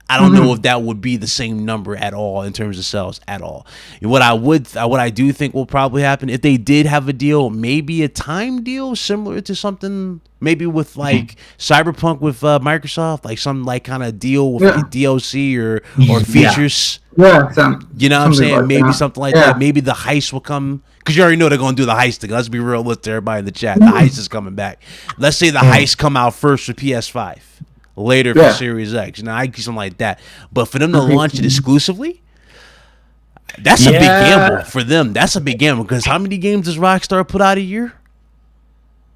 I don't know if that would be the same number at all in terms of sales at all. What I do think will probably happen, if they did have a deal, maybe a time deal similar to something, maybe with like Cyberpunk with Microsoft, like some like kind of deal with like DLC or features. You know what I'm saying? Like maybe something like that. Maybe the heist will come. Because you already know they're going to do the heist thing. Let's be real with everybody in the chat. The heist is coming back. Let's say the heist come out first for PS5. Later for Series X. I could something like that. But for them to launch it exclusively, that's a big gamble for them. That's a big gamble because how many games does Rockstar put out a year?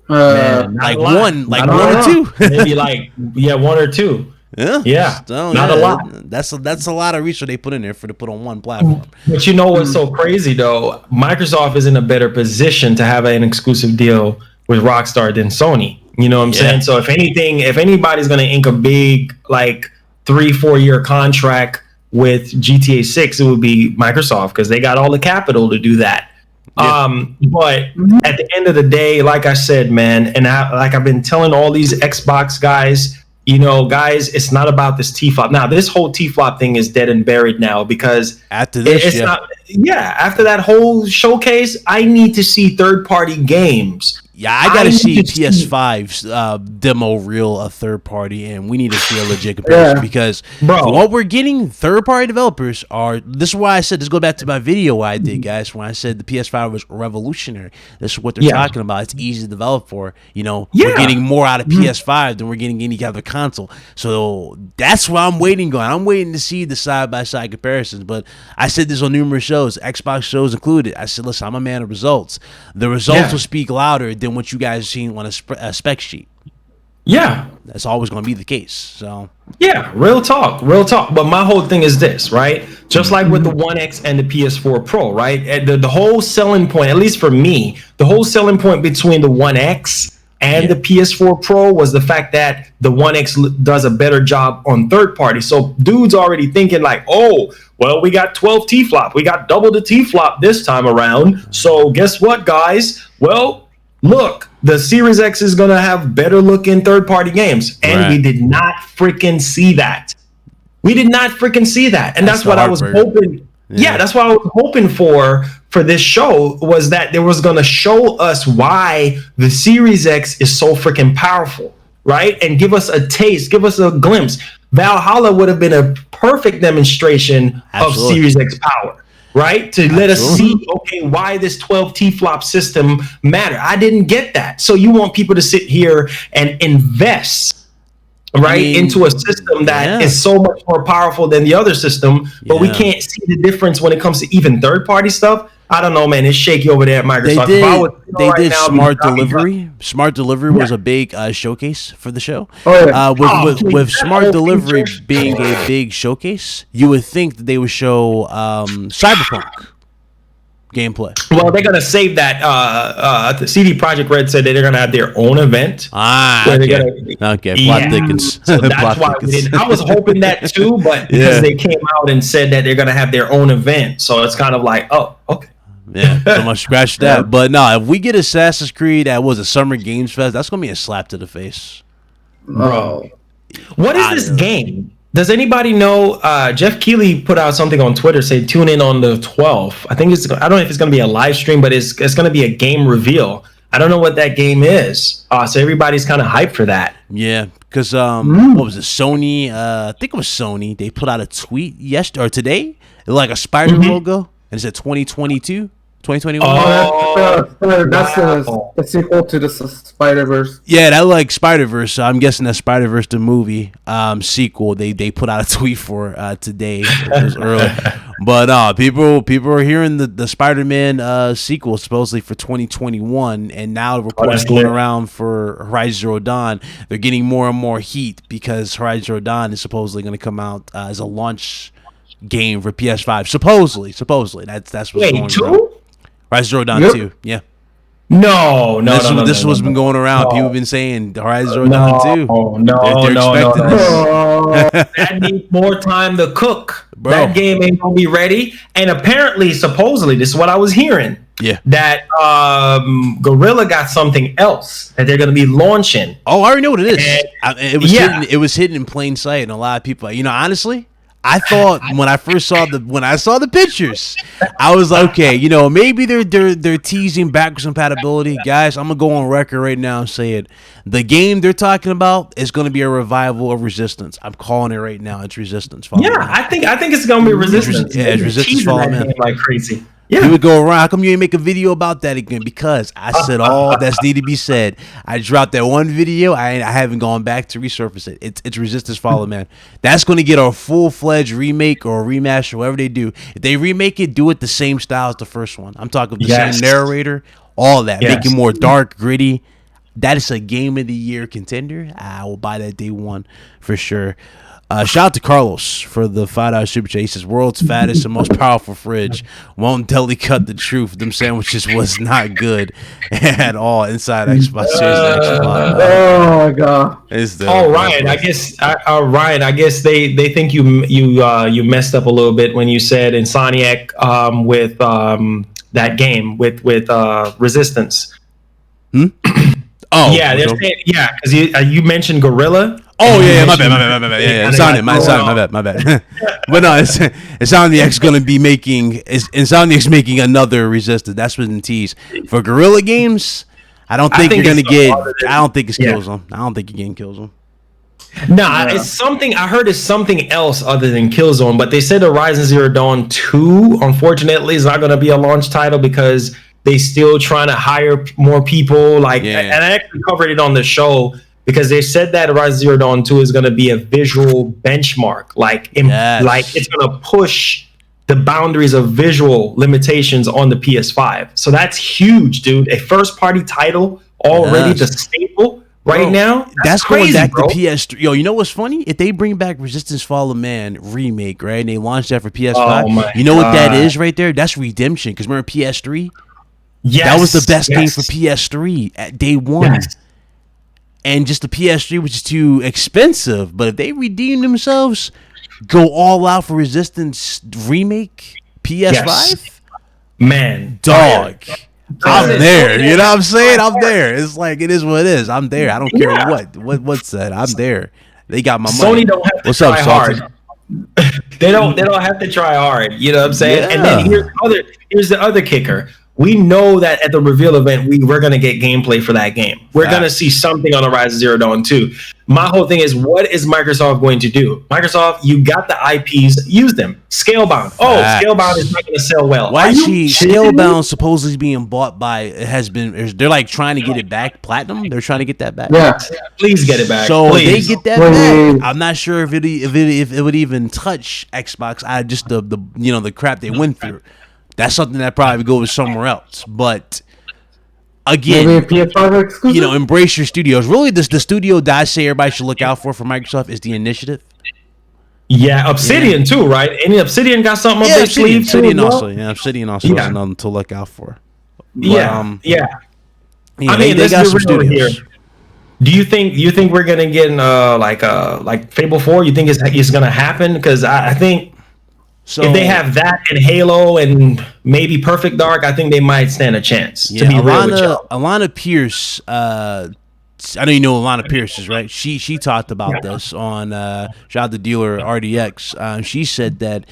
Like one or two. Maybe one or two. Yeah. So, not a lot. That's a lot of research they put in there to put on one platform. But you know what's so crazy though? Microsoft is in a better position to have an exclusive deal with Rockstar than Sony. You know what I'm saying? So if anybody's going to ink a big, like 3-4 year contract with GTA 6, it would be Microsoft because they got all the capital to do that. But at the end of the day, like I said, man, and I've been telling all these Xbox guys, you know, guys, it's not about this T-flop. Now, this whole T-flop thing is dead and buried now because after this, it's not. Yeah, after that whole showcase, I need to see third-party games. Yeah, I gotta see PS5's demo reel a third party, and we need to see a legit comparison because what we're getting, third party developers are. This is why I said this. Go back to my video I did, guys, when I said the PS5 was revolutionary. This is what they're talking about. It's easy to develop for. You know, we're getting more out of PS5 than we're getting any other console. So that's what I'm waiting on. I'm waiting to see the side by side comparisons. But I said this on numerous shows, Xbox shows included. I said, listen, I'm a man of results. The results will speak louder than what you guys seen on a spec sheet. Yeah, that's always going to be the case. So yeah, real talk. But my whole thing is this, right? Just like with the One X and the PS4 Pro, right? And the whole selling point, at least for me, the whole selling point between the One X and the PS4 Pro was the fact that the One X does a better job on third party. So dudes already thinking like, oh, well, we got 12 T-flop. We got double the T-flop this time around. So guess what, guys? Well, look, the Series X is going to have better looking third-party games. And we did not freaking see that. We did not freaking see that. And that's what I was hoping. Yeah, that's what I was hoping for this show, was that there was going to show us why the Series X is so freaking powerful, right? And give us a taste, give us a glimpse. Valhalla would have been a perfect demonstration of Series X power. Right? To let us see, okay, why this 12 T-flop system matter. I didn't get that. So you want people to sit here and invest, into a system that is so much more powerful than the other system, but we can't see the difference when it comes to even third-party stuff. I don't know, man. It's shaky over there at Microsoft. They did Smart Delivery. Smart Delivery was a big showcase for the show. With Smart Delivery being a big showcase, you would think that they would show Cyberpunk gameplay. Well, they're gonna save that. The CD Projekt Red said that they're gonna have their own event. Plot thickens. So that's why we didn't. I was hoping that too, but because they came out and said that they're gonna have their own event, so it's kind of like, oh, okay. Yeah, so much scratch that. But no, if we get Assassin's Creed that was a Summer Games Fest, that's gonna be a slap to the face, bro. What is this game? Does anybody know? Jeff Keighley put out something on Twitter, say tune in on the 12th. I think I don't know if it's going to be a live stream, but it's going to be a game reveal. I don't know what that game is. So everybody's kind of hyped for that. Yeah, because what was it? Sony? I think it was Sony. They put out a tweet yesterday or today, like a spider logo, and it said 2022. 2021. That's the sequel to the Spider-Verse. Yeah, that like Spider-Verse. So I'm guessing that Spider-Verse the movie sequel. They put out a tweet for today. It was early, but people are hearing the Spider-Man sequel supposedly for 2021, and now the reports going around for Horizon Zero Dawn. They're getting more and more heat because Horizon Zero Dawn is supposedly going to come out as a launch game for PS5. Supposedly. That's what's going on. Horizon Zero Dawn 2, yeah. No. This has been going around. People have been saying Horizon Zero Dawn 2. No. That needs more time to cook. Bro. That game ain't gonna be ready. And apparently, supposedly, this is what I was hearing. Yeah. That Guerrilla got something else that they're gonna be launching. Oh, I already know what it is. It was hidden in plain sight, and a lot of people, honestly, I thought when I saw the pictures, I was like, okay, maybe they're teasing backwards compatibility. Guys, I'm gonna go on record right now and say it. The game they're talking about is gonna be a revival of Resistance. I'm calling it right now. It's Resistance. I think it's gonna be Resistance. It's Resistance Fallout, man. Like crazy. Yeah. He would go around. How come you ain't make a video about that again? Because I said all that's need to be said. I dropped that one video. I haven't gone back to resurface it. It's Resistance Fallout, man. That's going to get a full-fledged remake or a remaster, whatever they do. If they remake it, do it the same style as the first one. I'm talking the same narrator, all that. Make it more dark, gritty. That is a Game of the Year contender. I will buy that day one for sure. Shout out to Carlos for the $5 super chat. He says, world's fattest and most powerful fridge. Won't deli cut the truth. Them sandwiches was not good at all inside Xbox Series X. Oh my god. Ryan, I guess they think you messed up a little bit when you said Insomniac with that game with Resistance. Oh yeah, they're saying, yeah, because you mentioned Gorilla. Oh yeah, my bad. Yeah, my bad. But no, Insomniac's gonna be making making another Resistance. That's what in tease for Guerrilla Games. I don't think you're gonna get. I don't think it's Killzone. I don't think you're getting Killzone. Nah, it's something I heard is something else other than Killzone. But they said Horizon Zero Dawn 2, unfortunately, is not gonna be a launch title because they still trying to hire more people. And I actually covered it on the show because they said that Horizon Zero Dawn 2 is going to be a visual benchmark. Like it's going to push the boundaries of visual limitations on the PS5. So that's huge, dude. A first-party title already the staple right now. That's crazy, going back bro. to PS3. Yo, you know what's funny? If they bring back Resistance Fall of Man remake, right, and they launch that for PS5, you know what that is right there? That's Redemption. Because remember PS3? Yes, that was the best game for PS3 at day one. Yes. And just the PS3 was just too expensive. But if they redeem themselves, go all out for Resistance remake PS5, man, dog, I'm there. You know what I'm saying? I'm there. It's like it is what it is. I'm there. I don't care what's that. I'm there. They got my money. Sony don't have to What's try up, hard. They don't have to try hard. You know what I'm saying? Yeah. And then here's the other kicker. We know that at the reveal event, we're going to get gameplay for that game. We're going to see something on Horizon Zero Dawn 2. My whole thing is, what is Microsoft going to do? Microsoft, you got the IPs, use them. Scalebound. Oh, Scalebound is not going to sell well. Why is Scalebound supposedly being bought by, they're like trying to get it back, Platinum? They're trying to get that back? Yeah. Please get it back. So please. they get that back. I'm not sure if it would even touch Xbox. Just the crap they went through. That's something that probably goes somewhere else. But again, PS5 exclusive? Embrace your studios. Really, the studio that I say everybody should look out for Microsoft is the Initiative. Yeah, Obsidian too, right? Any Obsidian got something up their sleeve Obsidian also. Yeah, Obsidian also is another to look out for. But, I mean, they got some studios. Here. Do you think we're gonna get like Fable 4? You think it's gonna happen? Because I think. So, if they have that and Halo and maybe Perfect Dark, I think they might stand a chance. To be real with y'all. Alana Pierce, I know you know Alana Pierce, right? She talked about this on Shout Out the Dealer RDX. She said that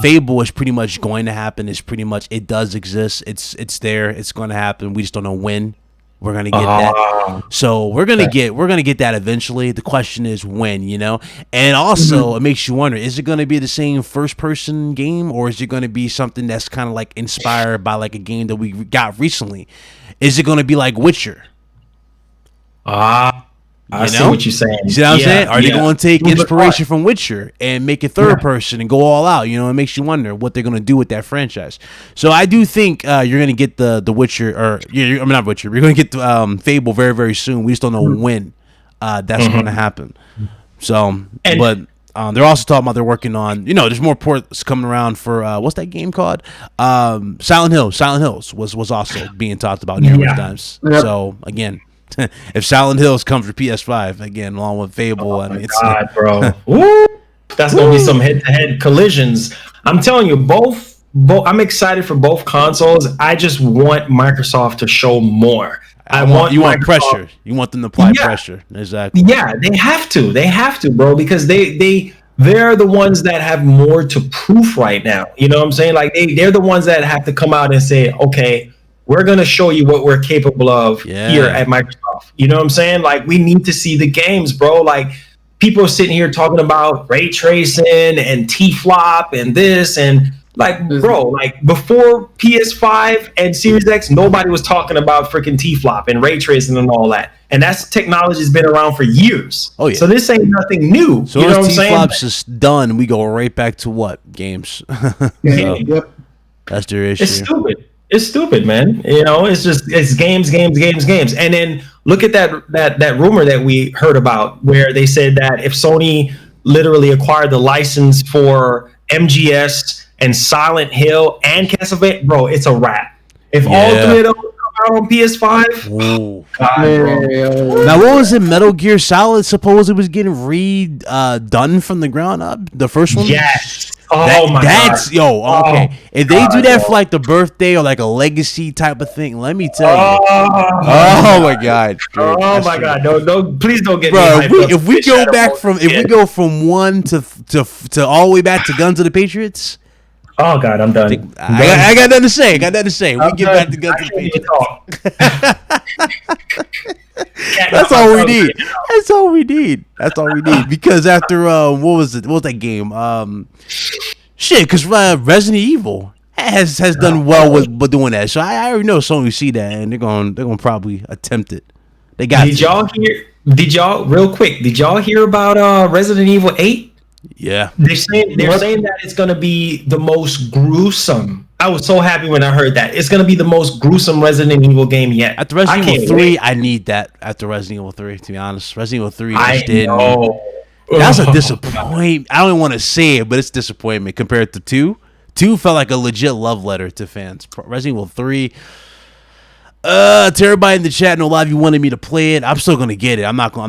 Fable is pretty much going to happen. It does exist. It's there. It's going to happen. We just don't know when. We're gonna get that, so we're gonna get that eventually. The question is when, and also it makes you wonder: is it gonna be the same first-person game, or is it gonna be something that's kind of like inspired by like a game that we got recently? Is it gonna be like Witcher? I see what you're saying. You see what I'm saying? Are they going to take inspiration from Witcher and make it third person and go all out? It makes you wonder what they're going to do with that franchise. So I do think you're going to get the Witcher, not Witcher. You're going to get Fable very, very soon. We just don't know when that's going to happen. So, but they're also talking about they're working on, there's more ports coming around for what's that game called? Silent Hill. Silent Hills was also being talked about numerous times. Yep. So again. If Silent Hills comes for PS5 again, along with Fable, it's God, bro. That's gonna be some head-to-head collisions. I'm telling you, both. I'm excited for both consoles. I just want Microsoft to show more. You want pressure. You want them to apply pressure. Exactly. Yeah, they have to, bro, because they're the ones that have more to prove right now. You know what I'm saying? Like they're the ones that have to come out and say, okay, we're going to show you what we're capable of here at Microsoft. You know what I'm saying? Like, we need to see the games, bro. Like, people are sitting here talking about ray tracing and T-flop and this. And, like, bro, like, before PS5 and Series X, nobody was talking about freaking T-flop and ray tracing and all that. And that's technology's been around for years. Oh, yeah. So this ain't nothing new. So you know what I'm saying? T-flop's just done. We go right back to what? Games. Yep. That's their issue. It's stupid, man. It's games. And then look at that rumor that we heard about where they said that if Sony literally acquired the license for MGS and Silent Hill and Castlevania, bro, it's a wrap. If all three of those come out on PS5, God, now what was it? Metal Gear Solid supposedly was getting redone from the ground up. The first one, yes. That's okay. If they do that for like the birthday or like a legacy type of thing, let me tell you. Oh my god. Oh my god. No, please don't get bro. me If we go from 1 to all the way back to Guns of the Patriots. Oh god, I'm done. I got nothing to say. We get back to Guns of the Patriots. That's all we need. That's all we need. Because after what was that game? Because Resident Evil has done well with doing that. So I already know Sony see that and they're gonna probably attempt it. They got. Did y'all real quick? Did y'all hear about Resident Evil 8? Yeah. They're saying that it's gonna be the most gruesome. I was so happy when I heard that. It's gonna be the most gruesome Resident Evil game yet. After Resident Evil 3, I need that. After Resident Evil 3, to be honest, Resident Evil 3 just didn't. That's a disappointment. I don't even want to say it, but it's disappointment compared to 2. 2 felt like a legit love letter to fans. Resident Evil 3. To everybody in the chat, know a lot of you wanted me to play it. I'm still gonna get it. I'm not gonna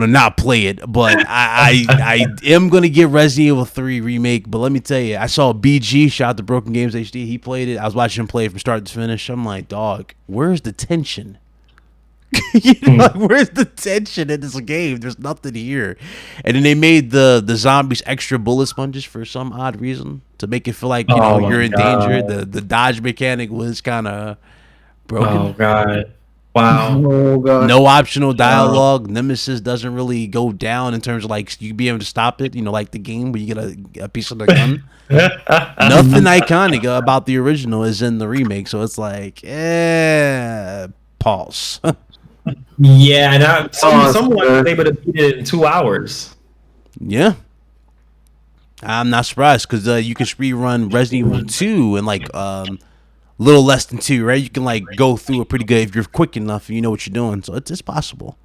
not play it, but I am gonna get Resident Evil 3 remake. But let me tell you, I saw BG, shout out to Broken Games HD. He played it. I was watching him play it from start to finish. I'm like, dog, where's the tension? Where's the tension in this game? There's nothing here. And then they made the zombies extra bullet sponges for some odd reason to make it feel like you're in danger. The dodge mechanic was kind of broken. Oh god! Wow. Oh god. No optional dialogue. Nemesis doesn't really go down in terms of like you be able to stop it. Like the game where you get a piece of the gun. Nothing iconic about the original is in the remake, so it's like, pause. Yeah, and someone was able to beat it in 2 hours. Yeah. I'm not surprised because you can speedrun Resident Evil 2 in like little less than 2, right? You can like go through it pretty good if you're quick enough and you know what you're doing. So it's possible.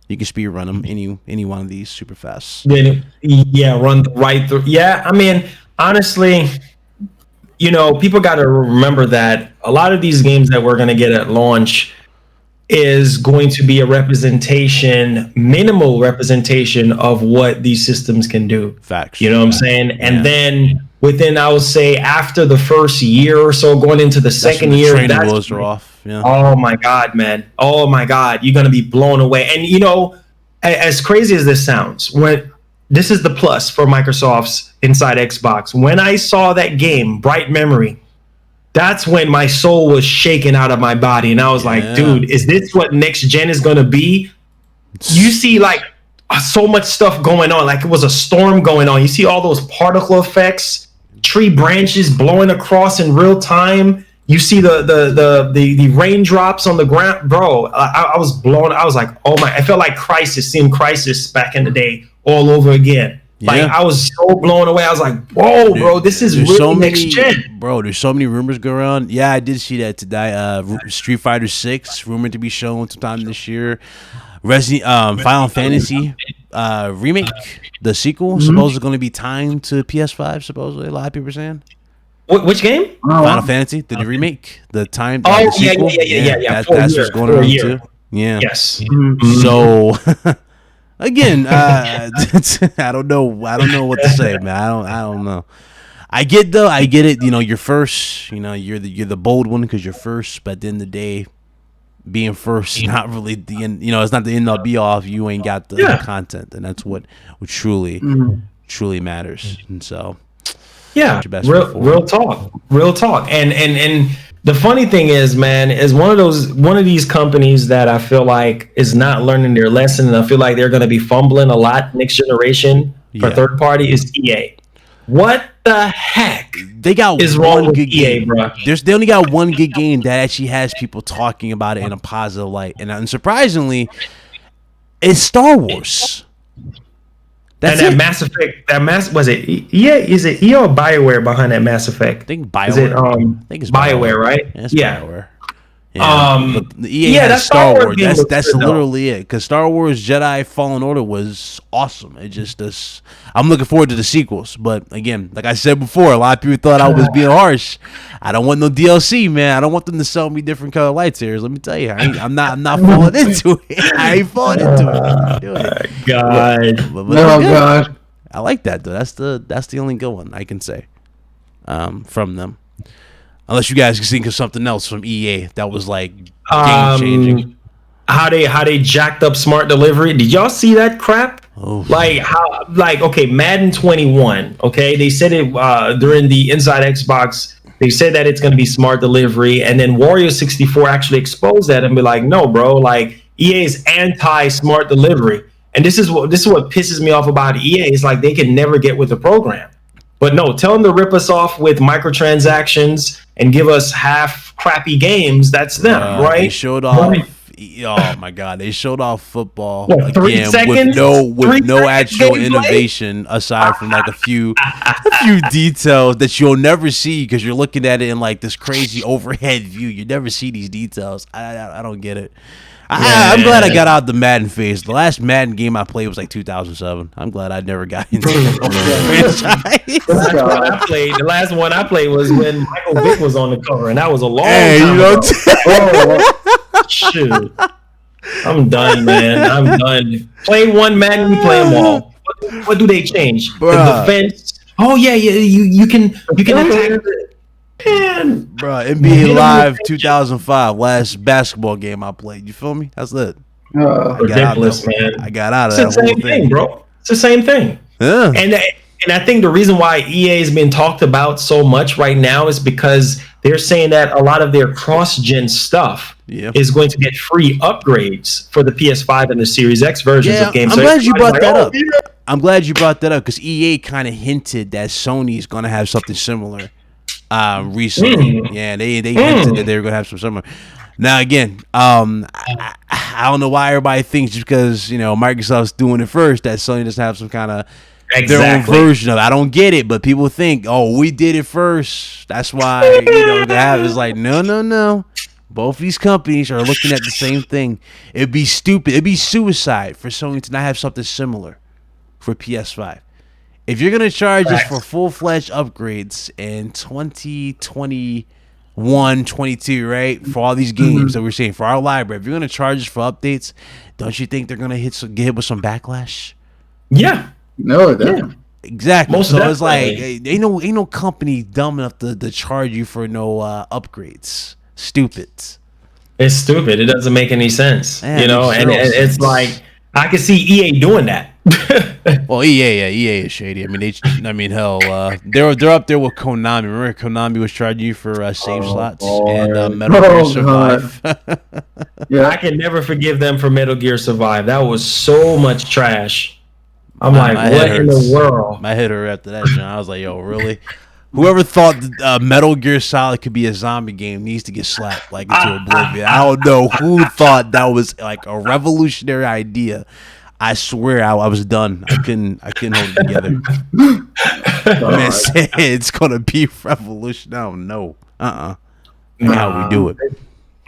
You can speedrun them any one of these super fast. Yeah, run right through. Yeah, I mean, honestly, people got to remember that a lot of these games that we're going to get at launch is going to be a minimal representation of what these systems can do. Facts. You know what I'm saying? And then within, I would say, after the first year or so, going into the second year, training wheels are off. Yeah. Oh my God, man! Oh my God, you're gonna be blown away. And as crazy as this sounds, when this is the plus for Microsoft's Inside Xbox, when I saw that game, Bright Memory, that's when my soul was shaken out of my body, and I was like, dude, is this what next gen is gonna be? You see, like, so much stuff going on, like it was a storm going on. You see all those particle effects, tree branches blowing across in real time. You see the raindrops on the ground, bro. I was blown. I was like, oh my! I felt like seeing Crisis back in the day all over again. Like I was so blown away. I was like, whoa, bro, this is really so next gen. Bro, there's so many rumors going around. Yeah, I did see that today. Street Fighter 6 rumored to be shown sometime this year. Final Fantasy remake, the sequel, supposedly going to be timed to PS5. Supposedly, a lot of people are saying. Which game? Final Fantasy, the remake, the time. Oh, the sequel. Yeah. That's what's going on too. Yeah. Yes. So, again, I don't know what to say, man. I don't know. I get it. You're first. You're the bold one because you're first. But at the end of the day, being first is not really the end. It's not the end all be all if you ain't got the content, and that's what truly matters. And so. Yeah, real talk. And the funny thing is, man, is one of these companies that I feel like is not learning their lesson, and I feel like they're going to be fumbling a lot next generation for third party is EA. What the heck? They got is wrong with EA, bro? They only got one good game that actually has people talking about it in a positive light, and surprisingly, it's Star Wars. That's and that Mass Effect, was it EA? Is it EA or BioWare behind that Mass Effect? I think BioWare. Is it, I think it's BioWare, right? Yeah, BioWare. Yeah, but the EA has Star Wars. That's literally it. Because Star Wars Jedi Fallen Order was awesome. It just I'm looking forward to the sequels. But again, like I said before, a lot of people thought I was being harsh. I don't want no DLC, man. I don't want them to sell me different color lightsabers. Let me tell you, I'm not falling into it. I ain't falling into it. God. But God. I like that though. That's the only good one I can say from them. Unless you guys can think of something else from EA that was like game changing. How they jacked up smart delivery. Did y'all see that crap? Oh. Okay, Madden 21. Okay, they said it during the Inside Xbox. They said that it's going to be smart delivery, and then Wario 64 actually exposed that and be like, no, bro, like EA is anti smart delivery, and this is what pisses me off about EA. It's like they can never get with the program. But no, tell them to rip us off with microtransactions and give us half crappy games. That's them, right? They showed off. Oh my God! They showed off football What, 3 again seconds? with no actual gameplay? Innovation aside from like a few details that you'll never see because you're looking at it in like this crazy overhead view. You never see these details. I don't get it. I'm glad I got out the Madden phase. The last Madden game I played was like 2007. I'm glad I never got into the franchise. The last one I played was when Michael Vick was on the cover, and that was a long time ago. Shoot. I'm done, man. I'm done. Play one Madden, you play them all. What do they change? Bruh. The defense. Oh yeah, you can attack. Man, Bruh, NBA Live 2005, last basketball game I played. You feel me? That's it. Ridiculous, man. I got out of it's that the whole same thing, bro. It's the same thing. Yeah. And I think the reason why EA has been talked about so much right now is because they're saying that a lot of their cross-gen stuff is going to get free upgrades for the PS5 and the Series X versions of games. I'm glad you brought that up. I'm glad you brought that up because EA kind of hinted that Sony is going to have something similar recently. Yeah, they hinted that they were going to have some similar. Now again, I don't know why everybody thinks just because Microsoft's doing it first that Sony doesn't have some kind of their own version of it. I don't get it, but people think, oh, we did it first. That's why they have it's like no. Both these companies are looking at the same thing. It'd be stupid. It'd be suicide for Sony to not have something similar for PS5. If you're gonna charge us for full-fledged upgrades in 2021, 22, right? For all these games that we're seeing for our library, if you're gonna charge us for updates, don't you think they're gonna get hit with some backlash? Yeah. No, damn. Exactly. Most so definitely. It's like ain't no company dumb enough to charge you for no upgrades. Stupid. It's stupid. It doesn't make any sense. Man, and it's like I can see EA doing that. Well, EA is shady. I mean, hell, they're up there with Konami. Remember, Konami was charging you for save slots and Metal Gear Survive. Yeah, I can never forgive them for Metal Gear Survive. That was so much trash. I'm like, what in the world? My head hurt after that, John. I was like, yo, really? Whoever thought Metal Gear Solid could be a zombie game needs to get slapped like into oblivion. I don't know who thought that was like a revolutionary idea. I swear I was done. I couldn't hold it together. Man said it's gonna be revolution. I don't know. Not how we do it.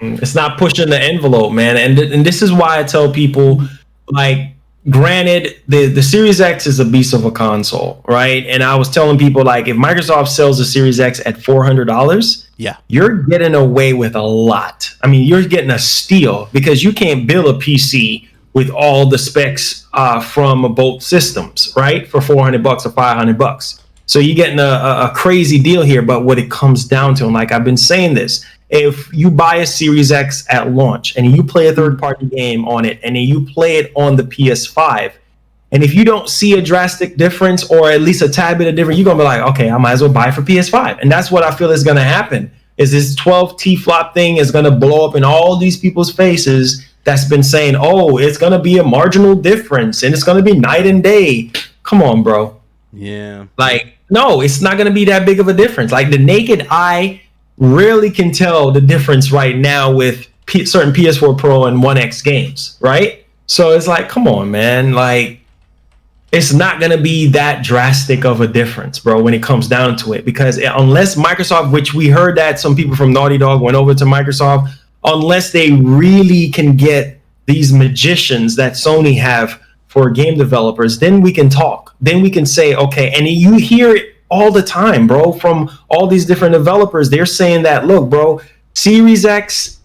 It's not pushing the envelope, man. And this is why I tell people, like, granted, the Series X is a beast of a console, right? And I was telling people, like, if Microsoft sells the Series X at $400, you're getting away with a lot. I mean, you're getting a steal because you can't build a PC with all the specs from both systems, right? For $400 or $500. So you're getting a crazy deal here. But what it comes down to, and like I've been saying this, if you buy a Series X at launch and you play a third-party game on it and then you play it on the PS5, and if you don't see a drastic difference or at least a tad bit of difference, you're going to be like, okay, I might as well buy it for PS5. And that's what I feel is going to happen, is this 12 T-flop thing is going to blow up in all these people's faces that's been saying, oh, it's going to be a marginal difference and it's going to be night and day. Come on, bro. Yeah. Like, no, it's not going to be that big of a difference. Like, the naked eye really can tell the difference right now with certain PS4 Pro and 1X games, right? So it's like, come on, man. Like, it's not going to be that drastic of a difference, bro, when it comes down to it. Because unless Microsoft, which we heard that some people from Naughty Dog went over to Microsoft, unless they really can get these magicians that Sony have for game developers, then we can talk. Then we can say, okay, and you hear it all the time, bro, from all these different developers. They're saying that, look, bro, Series X,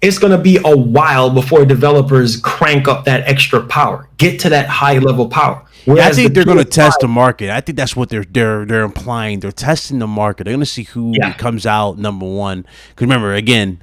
it's going to be a while before developers crank up that extra power, get to that high level power. Yeah, I think they're going to test the market. I think that's what they're implying. They're testing the market. They're going to see who comes out number one. Because remember, again,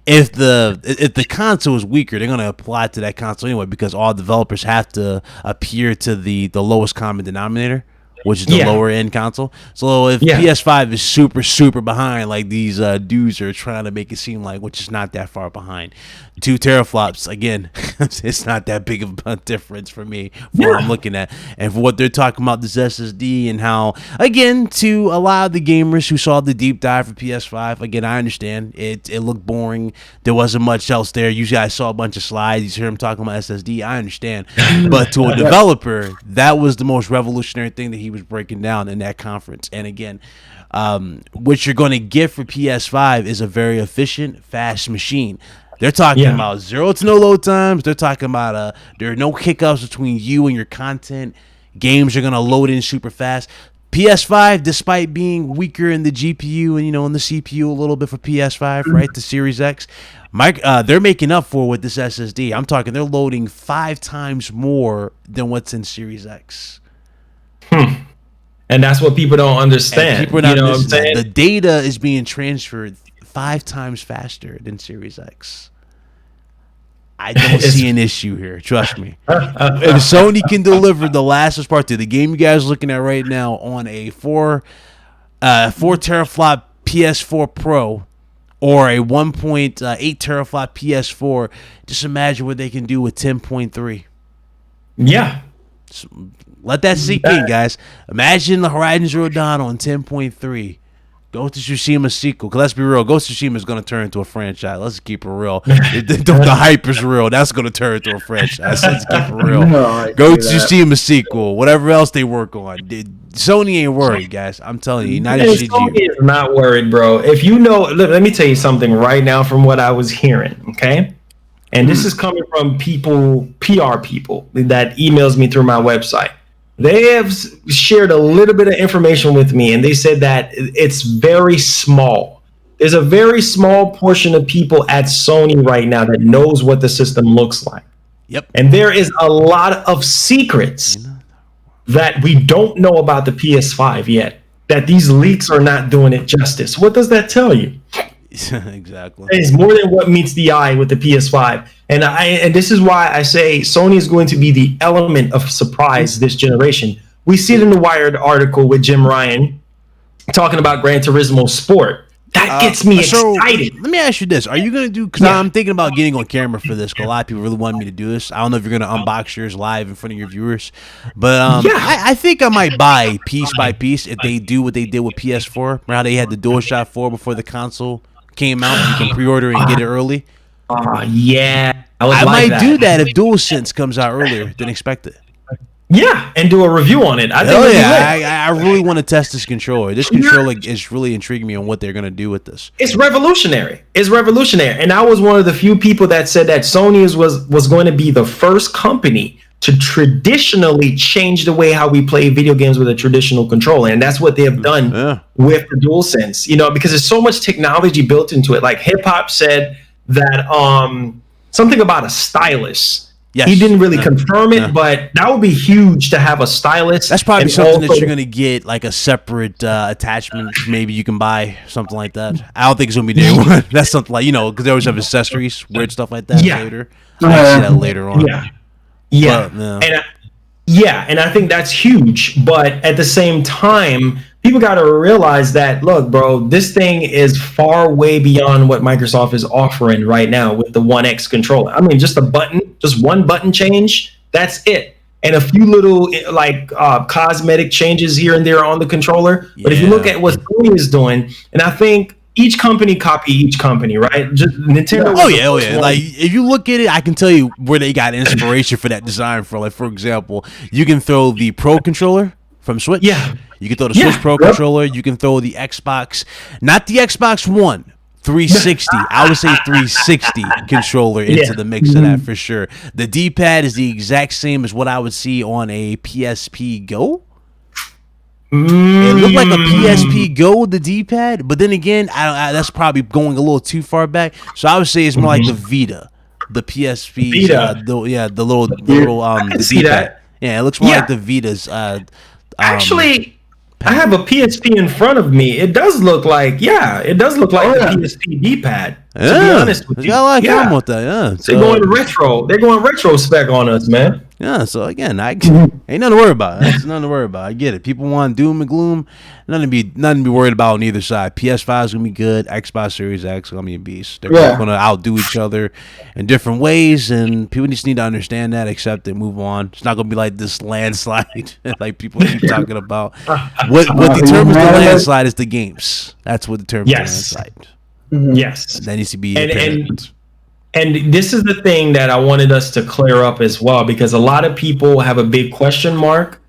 if the console is weaker, they're going to apply to that console anyway. Because all developers have to appear to the lowest common denominator, which is the lower end console. So if PS5 is super behind, like these dudes are trying to make it seem like, which is not that far behind, 2 teraflops, again, it's not that big of a difference for me for what I'm looking at. And for what they're talking about, this SSD and how, again, to allow the gamers who saw the deep dive for PS5, again, I understand it looked boring. There wasn't much else there. Usually I saw a bunch of slides. You hear him talking about SSD. I understand. But to a developer, that was the most revolutionary thing that he was breaking down in that conference. And again, what you're going to get for PS5 is a very efficient, fast machine. They're talking about 0 to no load times. They're talking about there are no hiccups between you and your content. Games are going to load in super fast. PS5, despite being weaker in the GPU and in the CPU a little bit for PS5, right, the Series X, they're making up for with this SSD. I'm talking they're loading 5 times more than what's in Series X. And that's what people don't understand. People what I'm saying? The data is being transferred 5 times faster than Series X. I don't see an issue here. Trust me. If Sony can deliver the Last of Us Part 2, the game you guys are looking at right now on a 4 teraflop PS4 Pro or a 1.8 teraflop PS4, just imagine what they can do with 10.3. Yeah. So, let that sink in, guys. Imagine the Horizon Zero Dawn on 10.3. Ghost of Tsushima sequel. Cause let's be real, Ghost of Tsushima is going to turn into a franchise. Let's keep it real. The hype is real. That's going to turn into a franchise. Let's keep it real. Ghost of Tsushima sequel. Whatever else they work on. Sony ain't worried, guys. I'm telling you. Sony is not worried, bro. If you know, let me tell you something right now from what I was hearing, okay? And this is coming from PR people that emails me through my website. They have shared a little bit of information with me, and they said that it's very small. There's a very small portion of people at Sony right now that knows what the system looks like. Yep. And there is a lot of secrets that we don't know about the PS5 yet, that these leaks are not doing it justice. What does that tell you? Exactly. It's more than what meets the eye with the PS5. And this is why I say Sony is going to be the element of surprise this generation. We see it in the Wired article with Jim Ryan talking about Gran Turismo Sport. That gets me excited. Let me ask you this. Are you going to do, because I'm thinking about getting on camera for this, because a lot of people really want me to do this. I don't know if you're going to unbox yours live in front of your viewers. But I think I might buy piece by piece if they do what they did with PS4. Remember how they had the DualShock 4 before the console came out? You can pre-order and get it early. Yeah. I might do that if DualSense comes out earlier than expected. Yeah, and do a review on it. I really want to test this controller. This controller is really intriguing me on what they're going to do with this. It's revolutionary. And I was one of the few people that said that Sony was going to be the first company to traditionally change the way how we play video games with a traditional controller. And that's what they have done with the DualSense, because there's so much technology built into it. Like Hip Hop said that something about a stylus. Yes. He didn't really confirm it, but that would be huge to have a stylus. That's probably something that you're going to get like a separate attachment. Maybe you can buy something like that. I don't think it's going to be day one. That's something like, because they always have accessories, weird stuff like that later. I see that later on. And I think that's huge. But at the same time, people got to realize that, look, bro, this thing is far way beyond what Microsoft is offering right now with the One X controller. I mean, just one button change, that's it. And a few little cosmetic changes here and there on the controller. Yeah. But if you look at what Sony is doing, and I think each company copy each company, right? Just Nintendo. Oh yeah. Like if you look at it, I can tell you where they got inspiration for that design from. Like for example, you can throw the Pro controller from Switch. Yeah. You can throw the Switch Pro controller. You can throw the Xbox, not the Xbox One, 360. I would say 360 controller into the mix of that for sure. The D-pad is the exact same as what I would see on a PSP Go. It looked like a PSP Go, the D-pad, but then again, that's probably going a little too far back. So I would say it's more like the Vita, the PSP. Vita. The little the D-pad. Yeah, it looks more like the Vita's. Actually, I have a PSP in front of me. It does look like, the PSP D-pad. To be honest with you, got a lot of problem with that. Yeah, they're going retro. They're going retro spec on us, man. Yeah, so again, ain't nothing to worry about. It's nothing to worry about. I get it. People want doom and gloom. Nothing to be worried about on either side. PS5 is gonna be good. Xbox Series X is gonna be a beast. They're gonna outdo each other in different ways, and people just need to understand that, accept it, move on. It's not gonna be like this landslide like people keep talking about. What determines the landslide is the games. That's what determines the landslide. Yes, that needs to be and this is the thing that I wanted us to clear up as well, because a lot of people have a big question mark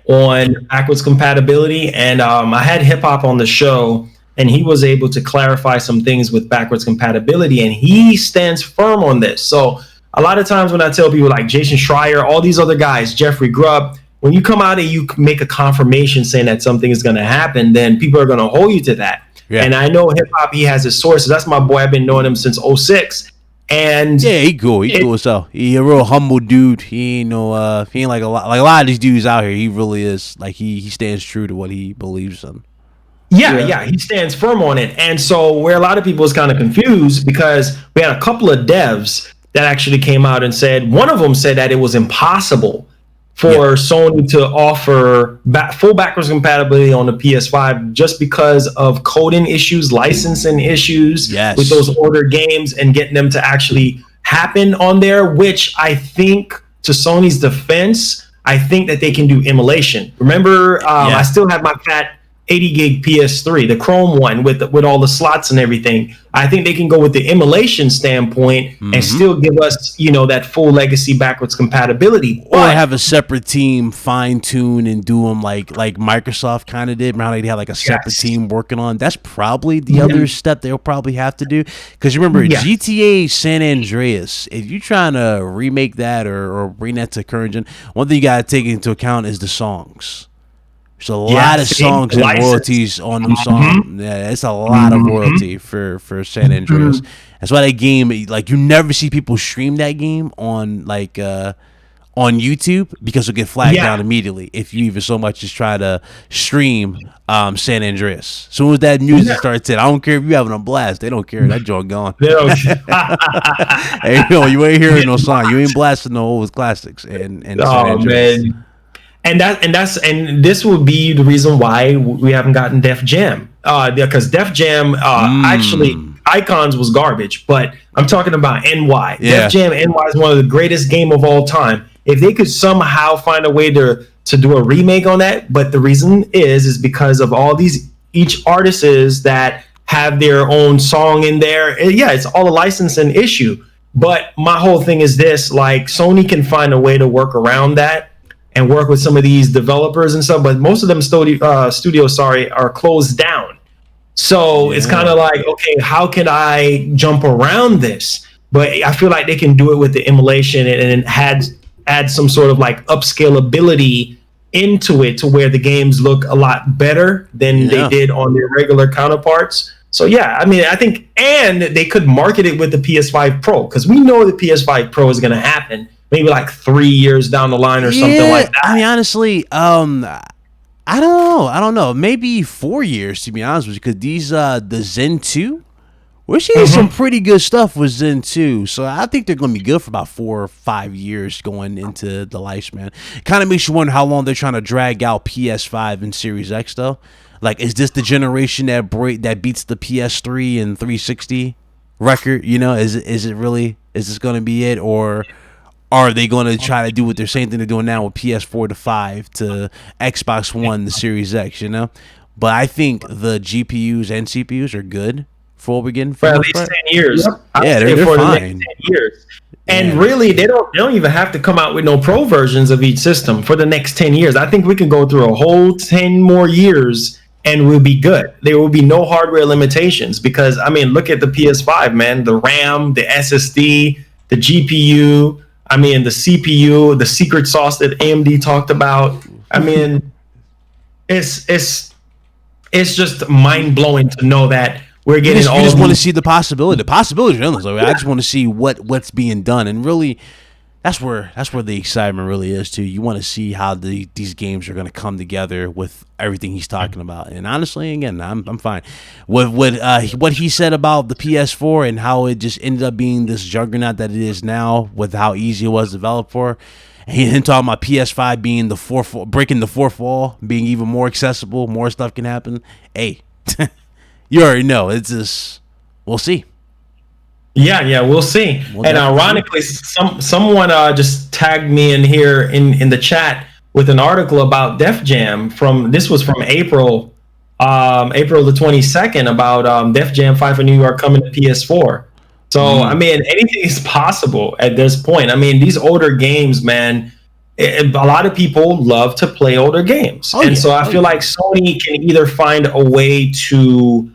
on backwards compatibility. And I had Hip Hop on the show, and he was able to clarify some things with backwards compatibility, and he stands firm on this. So a lot of times when I tell people like Jason Schreier, all these other guys, Jeffrey Grubb, when you come out and you make a confirmation saying that something is going to happen, then people are going to hold you to that. Yeah. And I know Hip Hop, he has his sources. That's my boy. I've been knowing him since 2006. And he cool as hell. He a real humble dude. He ain't he ain't like a lot of these dudes out here. He really is like he stands true to what he believes in. Yeah, he stands firm on it. And so where a lot of people is kind of confused, because we had a couple of devs that actually came out and said, one of them said that it was impossible for Sony to offer full backwards compatibility on the PS5 just because of coding issues, licensing issues with those older games, and getting them to actually happen on there, which I think, to Sony's defense, I think that they can do emulation. Remember, I still have my fat 80 gig PS3, the Chrome one with all the slots and everything. I think they can go with the emulation standpoint and still give us, that full legacy backwards compatibility. Or have a separate team fine tune and do them like Microsoft kind of did. Remember how they had like a separate team working on? That's probably the other step they'll probably have to do. Because remember, GTA San Andreas, if you're trying to remake that or bring that to current gen, one thing you got to take into account is the songs. There's a lot of songs and royalties on them songs. Yeah, it's a lot of royalty for San Andreas. That's why that game, like, you never see people stream that game on on YouTube, because it'll get flagged down immediately if you even so much as try to stream San Andreas. As soon as that music starts in, I don't care if you're having a blast, they don't care. That joint gone. Hey, you ain't hearing no song. You ain't blasting no old classics and San Andreas. Man. And this will be the reason why we haven't gotten Def Jam, because Def Jam actually Icons was garbage, but I'm talking about NY. Def Jam NY is one of the greatest game of all time. If they could somehow find a way to do a remake on that, but the reason is because of all these each artists that have their own song in there. It's all a licensing issue. But my whole thing is this: like, Sony can find a way to work around that and work with some of these developers and stuff, but most of them studios are closed down. So it's kind of like, okay, how can I jump around this? But I feel like they can do it with the emulation and add some sort of like upscalability into it to where the games look a lot better than they did on their regular counterparts. So I think, and they could market it with the PS5 Pro, because we know the PS5 Pro is going to happen maybe like 3 years down the line or something like that. I mean, honestly, I don't know. Maybe 4 years, to be honest with you, because these the Zen 2, we're seeing some pretty good stuff with Zen 2. So I think they're going to be good for about 4 or 5 years going into the lifespan. Kind of makes you wonder how long they're trying to drag out PS5 and Series X, though. Like, is this the generation that beats the PS3 and 360 record? Is this going to be it, or are they going to try to do what they're saying they're doing now with PS4 to 5 to Xbox One, the Series X, But I think the GPUs and CPUs are good for what we're getting for at least 10 years. Yep. Yeah, they're for fine. The next 10 years. And really, they don't even have to come out with no pro versions of each system for the next 10 years. I think we can go through a whole 10 more years and we'll be good. There will be no hardware limitations, because, I mean, look at the PS5, man. The RAM, the SSD, the GPU, I mean, the CPU, the secret sauce that AMD talked about. I mean, it's just mind blowing to know that we're getting all. You just want to see the possibility. The possibilities are endless. I just want to see what's being done, and really, that's where the excitement really is too. You want to see how these games are going to come together with everything he's talking about. And honestly, again, I'm fine with what he said about the PS4 and how it just ended up being this juggernaut that it is now, with how easy it was to develop for. And him talking about PS5 being breaking the fourth wall, being even more accessible, more stuff can happen. Hey, you already know. It's just, we'll see. Yeah, we'll see. And ironically, someone just tagged me in here in the chat with an article about Def Jam this was from April the 22nd, about Def Jam 5 in New York coming to PS4. So I mean, anything is possible at this point. I mean, these older games, man. A lot of people love to play older games, so I feel like Sony can either find a way to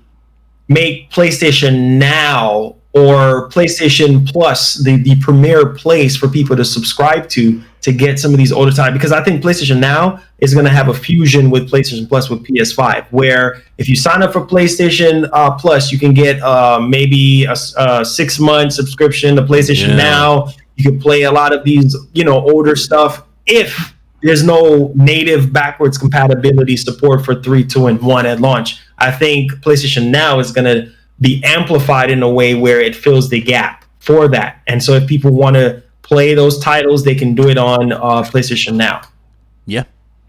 make PlayStation Now or PlayStation Plus the premier place for people to subscribe to get some of these older titles, because I think PlayStation Now is going to have a fusion with PlayStation Plus with PS5, where if you sign up for PlayStation Plus, you can get maybe a 6-month subscription to PlayStation Now. You can play a lot of these, older stuff if there's no native backwards compatibility support for 3, 2, and 1 at launch. I think PlayStation Now is going to be amplified in a way where it fills the gap for that. And so if people want to play those titles, they can do it on PlayStation Now. Yeah.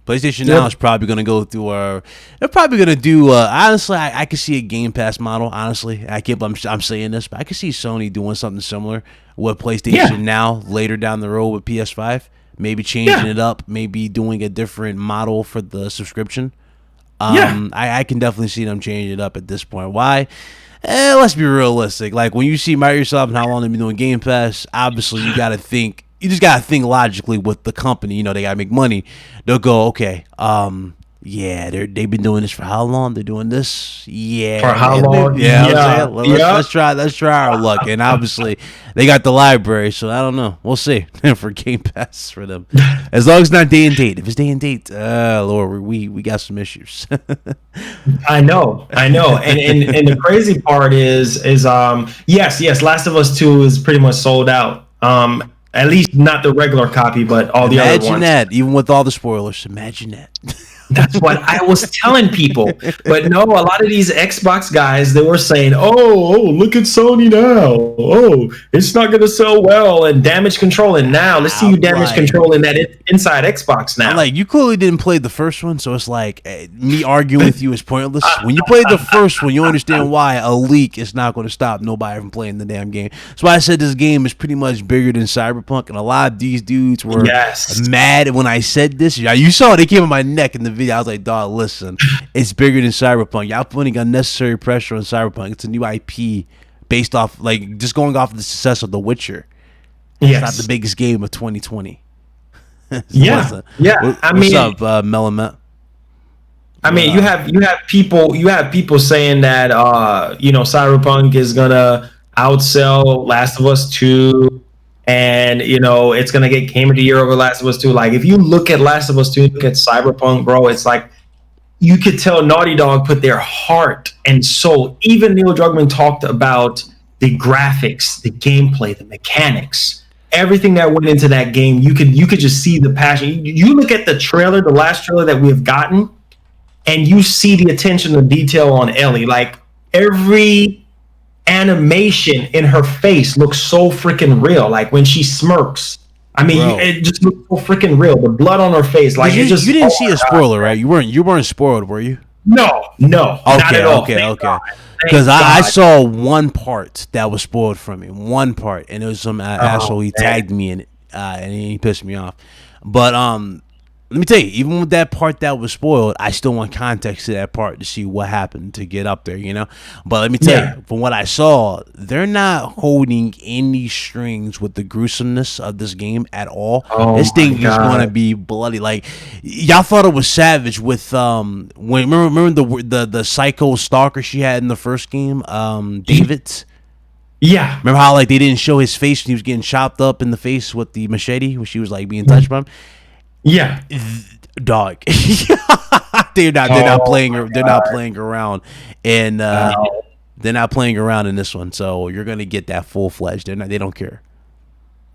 PlayStation Now is probably going to go through they're probably going to do, honestly, I could see a Game Pass model, honestly. I'm saying this, but I could see Sony doing something similar with PlayStation Now later down the road with PS5. Maybe changing it up, maybe doing a different model for the subscription. I can definitely see them changing it up at this point. Why? Let's be realistic. Like, when you see Microsoft and how long they've been doing Game Pass, obviously you just gotta think logically with the company. They gotta make money. They'll go, okay, they've been doing this for how long? They're doing this, for how long? Let's try our luck. And obviously they got the library, so I don't know. We'll see for Game Pass for them. As long as it's not day and date. If it's day and date, Lord, we got some issues. I know. And the crazy part is yes, Last of Us 2 is pretty much sold out. At least not the regular copy, but all the other ones. Imagine that, even with all the spoilers. Imagine that. That's what I was telling people. But no, a lot of these Xbox guys, they were saying, oh, look at Sony now. Oh, it's not going to sell well. And damage control. And now, let's see you damage control in that inside Xbox now. I'm like, you clearly didn't play the first one, so it's like, me arguing with you is pointless. When you played the first one, you understand why a leak is not going to stop nobody from playing the damn game. That's why I said this game is pretty much bigger than Cyberpunk. And a lot of these dudes were mad when I said this. You saw it. They came on my neck in the video. I was like, dog, listen, it's bigger than Cyberpunk. Y'all putting unnecessary pressure on Cyberpunk. It's a new IP based off, like, just going off of the success of The Witcher. It's not the biggest game of 2020. I mean, what's up, Melamet? I mean, you have people saying that Cyberpunk is gonna outsell Last of Us 2. And it's gonna get Game of the Year over Last of Us 2. Like, if you look at Last of Us 2, look at Cyberpunk, bro, it's like you could tell Naughty Dog put their heart and soul. Even Neil Druckmann talked about the graphics, the gameplay, the mechanics, everything that went into that game. You could just see the passion. You look at the trailer, the last trailer that we have gotten, and you see the attention to detail on Ellie. Like, every animation in her face looks so freaking real. Like, when she smirks, I mean, it just looks so freaking real. The blood on her face, like, you didn't see a spoiler, right? You weren't spoiled, were you? No, not at all. Okay. Because I saw one part that was spoiled from me, and it was some asshole. He tagged me in it, and he pissed me off. But let me tell you, even with that part that was spoiled, I still want context to that part to see what happened to get up there, But let me tell you, from what I saw, they're not holding any strings with the gruesomeness of this game at all. This thing is going to be bloody. Like, y'all thought it was savage with remember the psycho stalker she had in the first game, David. Yeah. Remember how, like, they didn't show his face when he was getting chopped up in the face with the machete when she was, like, being touched by him? Yeah, dog. They're not playing around, and they're not playing around in this one. So you're gonna get that full fledged. They don't care.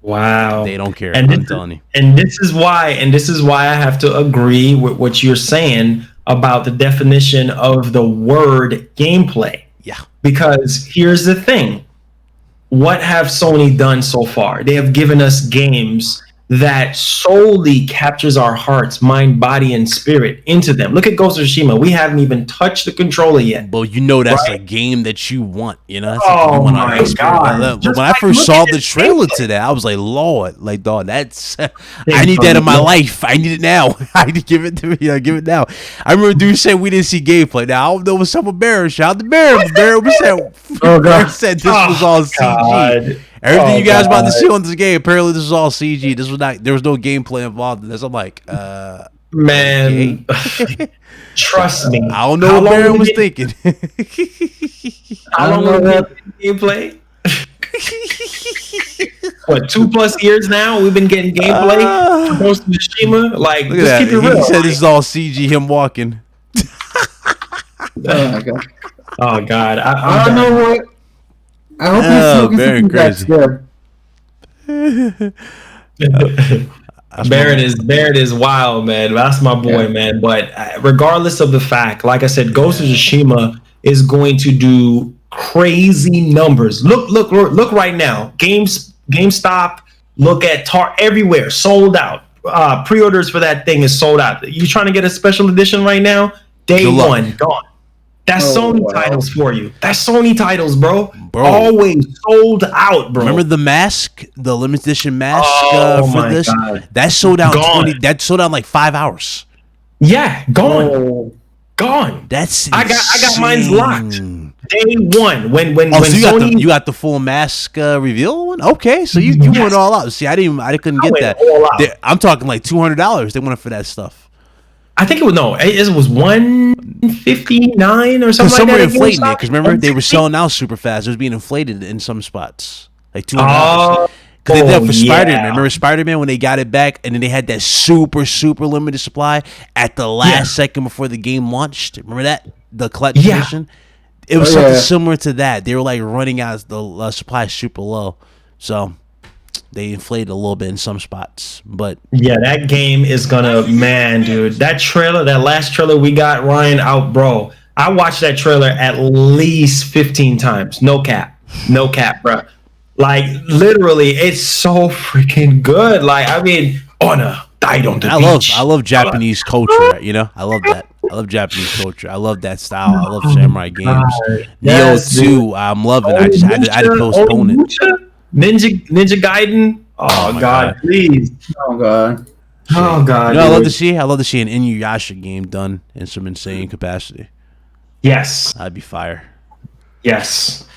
Wow. They don't care. And I'm telling you. And this is why I have to agree with what you're saying about the definition of the word gameplay. Yeah. Because here's the thing. What have Sony done so far? They have given us games that solely captures our hearts, mind, body, and spirit into them. Look at Ghost of Tsushima. We haven't even touched the controller yet. But you know that's right? a game that you want, you know? That's Oh you my God. When I first saw the trailer to that, I was like, Lord, like, dog, that's... I need that in my life. I need it now. I need to give it to me. Give it now. I remember dude said we didn't see gameplay. Now, I don't know what's up with Barrett. Shout out to Barrett. Barrett said this was all CG. God. Everything you guys about to see on this game, apparently this is all CG. This was not. There was no gameplay involved in this. I'm like, man, okay. Trust me. I don't know what Baron was thinking. How long was that gameplay? What, 2+ years now? We've been getting gameplay for Ghost of Tsushima. Like, just keep it real. He said this is all CG. Him walking. Oh my god. Oh God. I don't know what. I hope he's smoking something that's good. Barrett is wild, man. That's my boy, man. But regardless of the fact, like I said, Ghost of Tsushima is going to do crazy numbers. Look right now. GameStop. Look at everywhere, sold out. Pre-orders for that thing is sold out. You trying to get a special edition right now? Day one, gone. That's Sony titles for you. That's Sony titles, bro. Always sold out, bro. Remember the mask, the limited edition mask for this? God. That sold out. That sold out in like 5 hours. Yeah, gone. Gone. That's I got mine's locked. Day one. When so Sony, you got the full mask reveal one? Okay, so you went all out. See, I couldn't get that. I'm talking like $200. They wanted for that stuff. I think it was it was $159 or something. Some like were that. inflating it because remember they were selling out super fast. It was being inflated in some spots, like $200. Because they did that for Spider-Man. Remember Spider-Man when they got it back, and then they had that super limited supply at the last second before the game launched. Remember that the collector's edition? It was something similar to that. They were like running out the supply super low, so they inflated a little bit in some spots. But yeah, that game is gonna dude. That last trailer we got, Ryan, out, bro. I watched that trailer at least 15 times. No cap, bro. Like literally, it's so freaking good. Like I mean, Honor died on the beach. I love Japanese culture. You know, I love that. I love Japanese culture. I love that style. I love samurai games. Yes, Neo 2, I'm loving. I had to postpone it. Ninja Gaiden. Oh God, please. Oh God. Oh God. You know, I love to see an Inuyasha game done in some insane capacity. Yes. That'd be fire. Yes,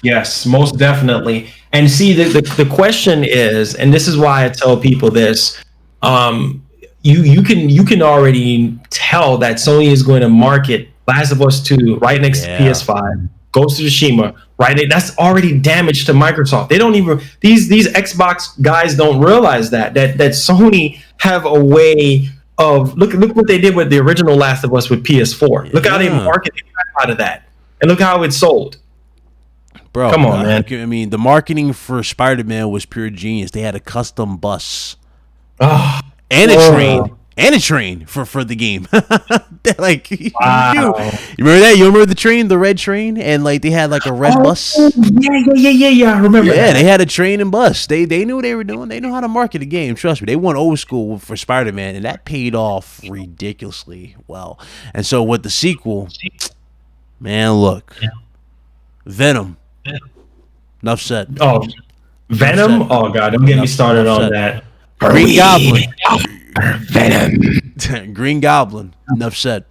most definitely. And see, the question is, and this is why I tell people this, you can already tell that Sony is going to market Last of Us 2 right next to PS5, Ghost of Tsushima, right? That's already damage to Microsoft. They don't even these Xbox guys don't realize that Sony have a way of look what they did with the original Last of Us with PS4. Look how they marketed out of that, and look how it sold. Bro, come on, man. I mean, the marketing for Spider-Man was pure genius. They had a custom bus and a train for the game. Like, wow. You remember that? You remember the train, the red train, and like they had like a red bus. Yeah. I remember. Yeah, they had a train and bus. They knew what they were doing. They know how to market a game. Trust me, they went old school for Spider-Man, and that paid off ridiculously well. And so with the sequel, man, look, Venom. Enough said. Oh, Venom? Oh God, don't get me started on that. Green Goblin. Venom. Green Goblin. Enough said.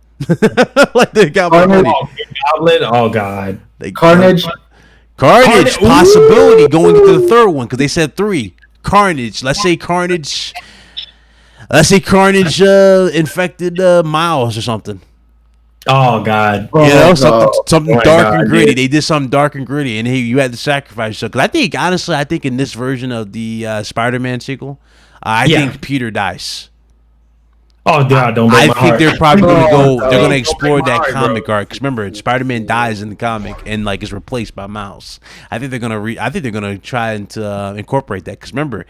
Like they got Green Goblin. Oh God. Carnage. Possibility going into the third one because they said 3. Carnage. Let's say Carnage. Infected Miles or something. Oh God! You know, something dark and gritty. They did something dark and gritty, and you had to sacrifice yourself. Because I think in this version of the Spider-Man sequel, I think Peter dies. Oh God! I think they're probably going to go. They're going to explore that comic arc. Because remember, Spider-Man dies in the comic and like is replaced by Miles. I think they're going to. I think they're going to try and incorporate that. Because remember,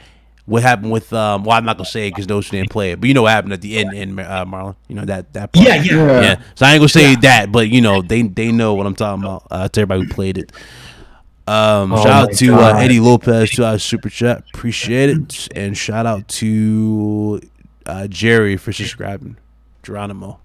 what happened with well, I'm not gonna say it because those who didn't play it, but you know what happened at the end, Marlon. You know that part. Yeah. So I ain't gonna say that, but you know they know what I'm talking about. To everybody who played it. Shout out to Eddie Lopez, $2 super chat, appreciate it, and shout out to Jerry for subscribing. Geronimo,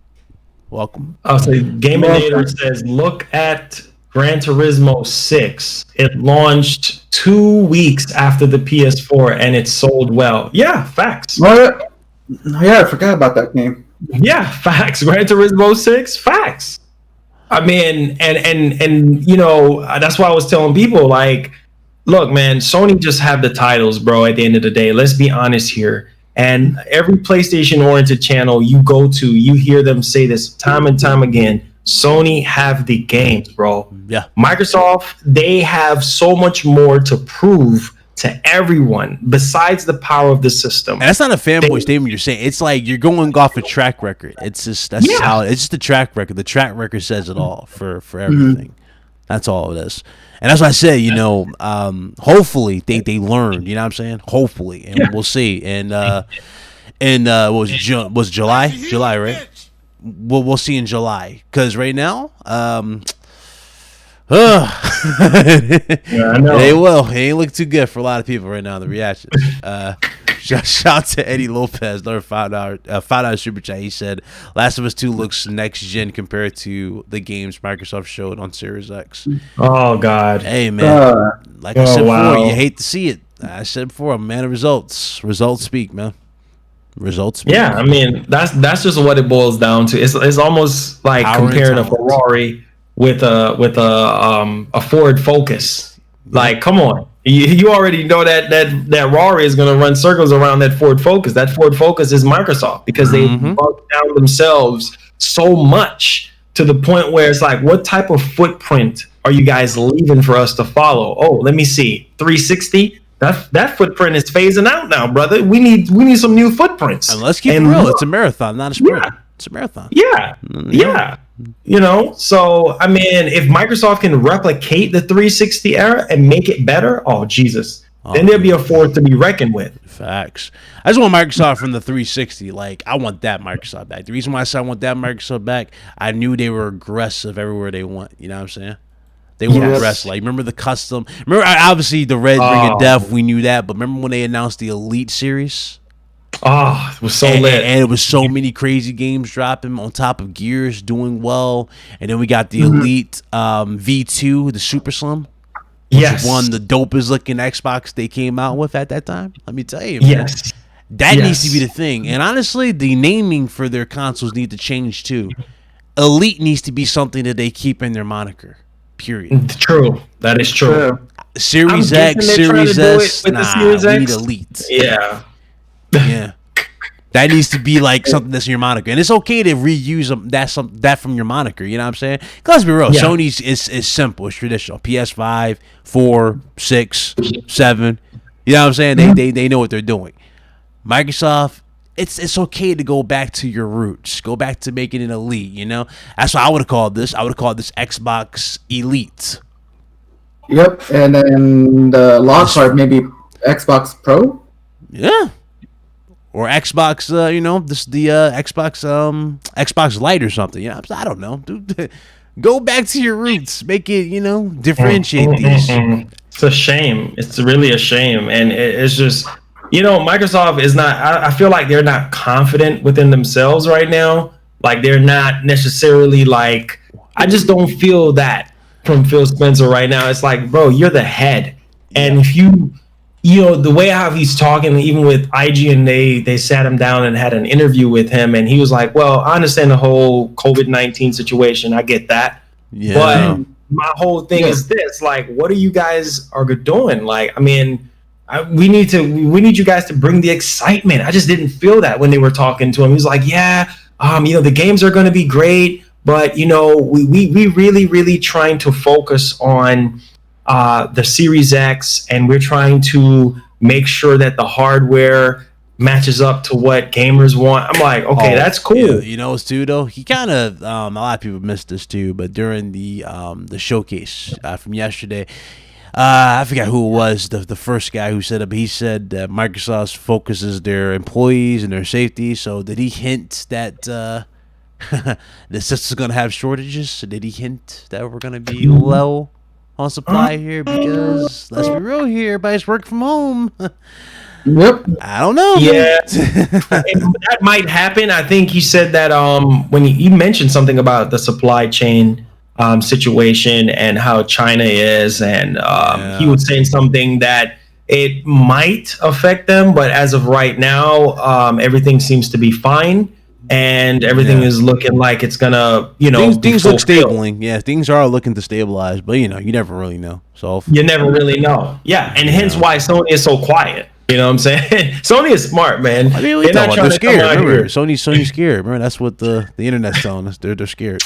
welcome. I'll say Gaminator says, look at Gran Turismo 6. It launched 2 weeks after the PS4 and it sold well. Yeah, facts. What? Yeah, I forgot about that game. Yeah, facts. Gran Turismo 6, facts. I mean, and you know, that's why I was telling people, like, look, man, Sony just have the titles, bro, at the end of the day. Let's be honest here. And every PlayStation-oriented channel you go to, you hear them say this time and time again. Sony have the games, bro. Yeah. Microsoft, they have so much more to prove to everyone besides the power of the system. And that's not a fanboy statement you're saying. It's like you're going off a track record. It's just how it's just the track record. The track record says it all for everything. That's all it is. And that's why I say, you know, hopefully they learned, you know what I'm saying? Hopefully. And we'll see. And was July? July, right? We'll see in July. Because right now, yeah, I know. It ain't look too good for a lot of people right now, the reaction. Shout out to Eddie Lopez, another $5 super chat. He said, Last of Us 2 looks next gen compared to the games Microsoft showed on Series X. Oh, God. Hey, man. Like I said before, you hate to see it. I said before, I'm a man of results. Results speak, man. Results speak. Yeah, I mean, that's just what it boils down to. It's almost like Power comparing a Ferrari with a Ford Focus. Like, come on. You already know that Rari is going to run circles around that Ford Focus. That Ford Focus is Microsoft because they bugged down themselves so much to the point where it's like, what type of footprint are you guys leaving for us to follow? Oh, let me see. 360? That footprint is phasing out now, brother. We need some new footprints. And let's keep it real. It's a marathon, not a sprint. Yeah. It's a marathon. Yeah. You know, so I mean, if Microsoft can replicate the 360 era and make it better, oh Jesus, then there'll be a force to be reckoned with. Facts. I just want Microsoft from the 360. Like, I want that Microsoft back. The reason why I said I want that Microsoft back, I knew they were aggressive everywhere they went. You know what I'm saying? They were aggressive. Like, remember the custom? Remember, obviously, the Red Ring of Death, we knew that. But remember when they announced the Elite series? Oh, it was so lit. And it was so many crazy games dropping on top of Gears doing well. And then we got the Elite V2, the Super Slim. Which won the dopest looking Xbox they came out with at that time. Let me tell you, man. That needs to be the thing. And honestly, the naming for their consoles need to change too. Elite needs to be something that they keep in their moniker. Period. True. That is true. Series X, Series S, we need Elite. Yeah. Yeah. That needs to be like something that's in your moniker. And it's okay to reuse that from your moniker. You know what I'm saying? Let's be real. Yeah. Sony's is simple. It's traditional. PS5, 4, 6, 7. You know what I'm saying? They know what they're doing. Microsoft, it's okay to go back to your roots. Go back to making it Elite, you know? That's what I would have called this. I would have called this Xbox Elite. Yep. And then the Lockhart, maybe Xbox Pro? Yeah. Or Xbox, you know, the Xbox Lite or something. You know, I don't know. Dude, go back to your roots. Make it, you know, differentiate these. It's a shame. It's really a shame. And it's just, you know, Microsoft is not, I feel like they're not confident within themselves right now. Like, they're not necessarily like, I just don't feel that from Phil Spencer right now. It's like, bro, you're the head. And if you know, the way how he's talking, even with IG, and they sat him down and had an interview with him, and he was like, well, I understand the whole COVID-19 situation. I get that. Yeah. But my whole thing is this, like, what are you guys are doing? Like, I mean, we need you guys to bring the excitement. I just didn't feel that when they were talking to him. He was like, you know, the games are going to be great, but, you know, we really, really trying to focus on the Series X, and we're trying to make sure that the hardware matches up to what gamers want. I'm like, okay, that's cool. Yeah, you know, too, though, he kind of a lot of people missed this too, but during the showcase from yesterday, I forgot who it was, the first guy who said it, but he said that Microsoft focuses their employees and their safety. So did he hint that the system's going to have shortages? Did he hint that we're going to be low on supply here? Because let's be real here, everybody's work from home. Yep. I don't know. Yeah, that might happen. I think he said that when he mentioned something about the supply chain situation and how China is, and he was saying something that it might affect them, but as of right now, everything seems to be fine, and everything is looking like it's gonna, things look stabilizing. Yeah, things are looking to stabilize, but you never really know. So you never really know. Yeah, and hence why Sony is so quiet. You know what I'm saying? Sony is smart, man. I mean, they're scared. Remember, Sony's scared. Remember, that's what the internet's telling us. They're scared.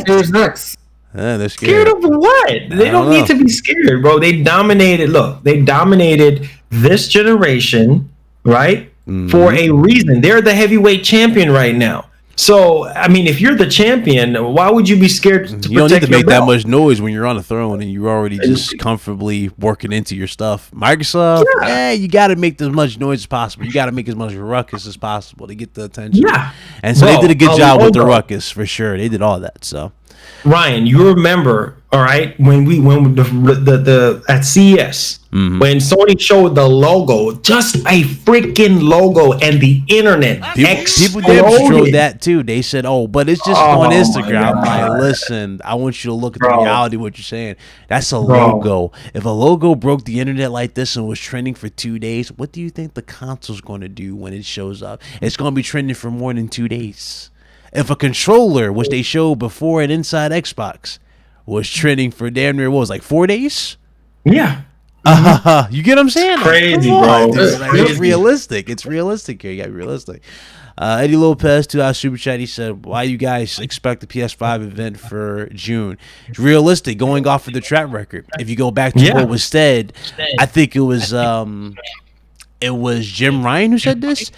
Here's next. Yeah, they're scared of what? They don't need to be scared, bro. They dominated. Look, they dominated this generation, right? For a reason. They're the heavyweight champion right now. So, I mean, if you're the champion, why would you be scared to You don't need to make that much noise when you're on the throne and you're already just comfortably working into your stuff. Microsoft, you got to make as much noise as possible. You got to make as much ruckus as possible to get the attention. Yeah. And so they did a good job with the ruckus, for sure. They did all that, so. Ryan, you remember, all right, when the at CES, when Sony showed the logo, just a freaking logo, and the internet people did show that too. They said, "Oh, but it's just on Instagram." I'm like, listen, I want you to look at the reality of what you're saying. That's a logo. If a logo broke the internet like this and was trending for 2 days, what do you think the console's going to do when it shows up? It's going to be trending for more than 2 days. If a controller, which they showed before and inside Xbox, was trending for damn near, what was it, like 4 days? Yeah. You get what I'm saying? Crazy, bro. It's realistic. It's realistic here. You gotta be realistic. Eddie Lopez, $2 super chat. He said, "Why you guys expect the PS5 event for June?" It's realistic, going off of the track record. If you go back to what was said, I think it was Jim Ryan who said this.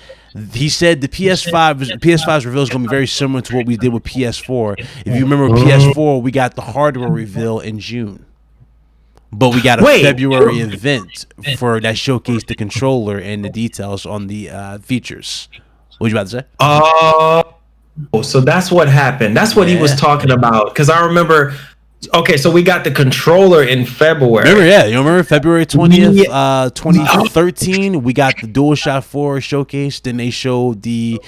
He said the PS5's reveal is going to be very similar to what we did with PS4. If you remember PS4, we got the hardware reveal in June. But we got a February event for that showcased the controller and the details on the features. What were you about to say? So that's what happened. That's what he was talking about. Because I remember... Okay, so we got the controller in February. You remember February 20th, 2013? We got the DualShock 4 showcase. Then they showed the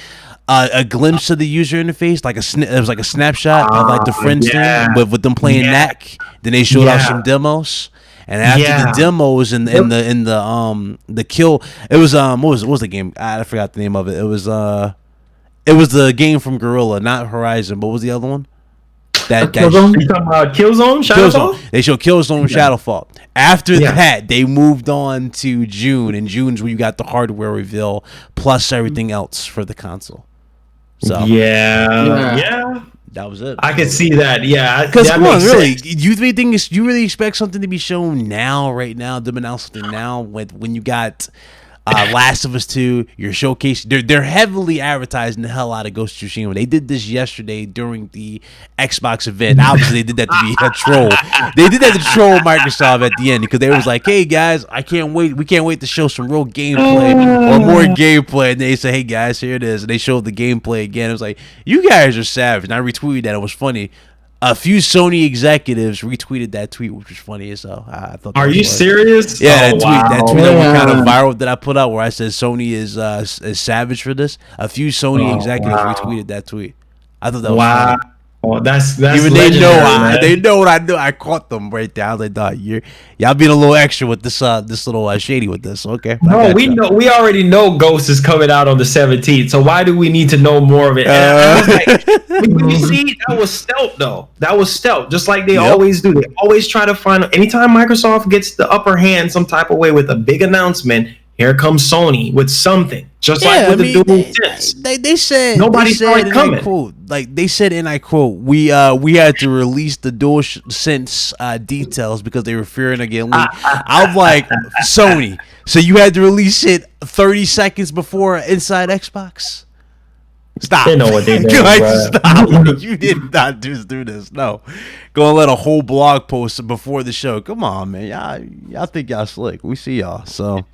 a glimpse of the user interface, like it was like a snapshot of like the friends thing, with them playing NAC. Then they showed off some demos. And after the demos and the kill, it was what was the game? I forgot the name of it. It was the game from Guerrilla, not Horizon, but what was the other one? Killzone? You talking about Killzone? Shadowfall? They showed Killzone Shadowfall. After that, they moved on to June, and June's where you got the hardware reveal plus everything else for the console. So yeah. That was it. I could see that. Yeah, because come on, really, you really expect something to be shown now, right now? Them announce something now when you got Last of Us 2, your showcase. They're heavily advertising the hell out of Ghost of Tsushima. They did this yesterday during the Xbox event. Obviously, they did that to be a troll. They did that to troll Microsoft at the end because they was like, "Hey guys, I can't wait. We can't wait to show some real gameplay or more gameplay." And they say, "Hey guys, here it is." And they showed the gameplay again. It was like, "You guys are savage." And I retweeted that. It was funny. A few Sony executives retweeted that tweet, which was funny as hell. I thought. Are you serious? Yeah, that tweet that went kind of viral that I put out where I said Sony is savage for this. A few Sony executives retweeted that tweet. I thought that was funny. Well, that's even they know what I do. I caught them right there. I was like, y'all being a little extra with this little shady with this. Okay, no, we already know Ghost is coming out on the 17th. So why do we need to know more of it? You see, that was stealth though. That was stealth, just like they always do. They always try to find. Anytime Microsoft gets the upper hand some type of way with a big announcement, here comes Sony with something. Just like with the DualSense. They said nobody saw it coming. They said, and I quote, we had to release the DualSense details because they were fearing again leak. I'm like, Sony, so you had to release it 30 seconds before Inside Xbox? Stop. They know what they do. Like, stop. You did not just do this. No. Go and let a whole blog post before the show. Come on, man. Y'all think y'all slick. We see y'all. So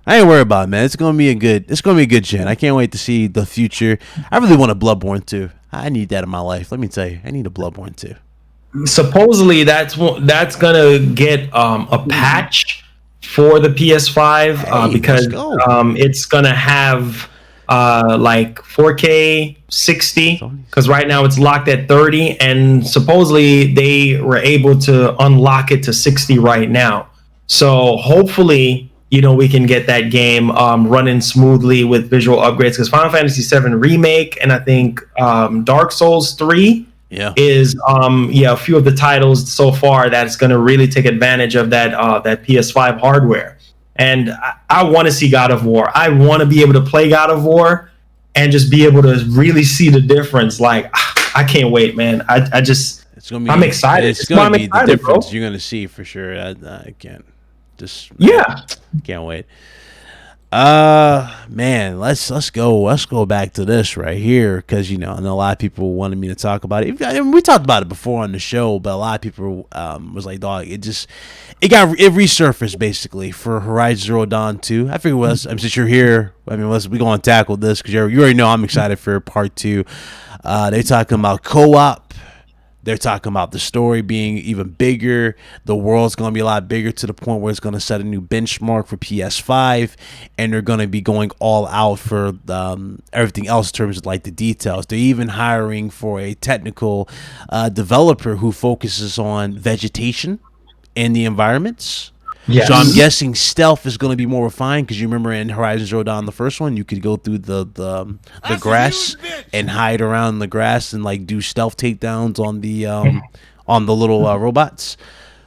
I ain't worried about it, man. It's gonna be a good gen. I can't wait to see the future. I really want a Bloodborne 2. I need that in my life. Let me tell you, I need a Bloodborne 2. Supposedly that's gonna get a patch for the PS5 because it's gonna have like 4K 60 because right now it's locked at 30, and supposedly they were able to unlock it to 60 right now. So hopefully, we can get that game running smoothly with visual upgrades, because Final Fantasy VII Remake and I think Dark Souls 3 is a few of the titles so far that's going to really take advantage of that PS5 hardware. And I want to see God of War. I want to be able to play God of War and just be able to really see the difference. Like, I can't wait, man. I'm excited. It's going to be the difference you're going to see for sure. I can't. Can't wait. Man, let's go back to this right here, because I know a lot of people wanted me to talk about it. We talked about it before on the show, but a lot of people was like, dog, it resurfaced basically for Horizon Zero Dawn 2. I figured since you're here, we going to tackle this because you already know I'm excited for part 2. They're talking about co-op. They're talking about the story being even bigger. The world's going to be a lot bigger to the point where it's going to set a new benchmark for PS5. And they're going to be going all out for everything else in terms of like the details. They're even hiring for a technical developer who focuses on vegetation and the environments. Yes. So I'm guessing stealth is going to be more refined, because you remember in Horizon Zero Dawn, the first one, you could go through the grass and hide around the grass and like do stealth takedowns on the little robots.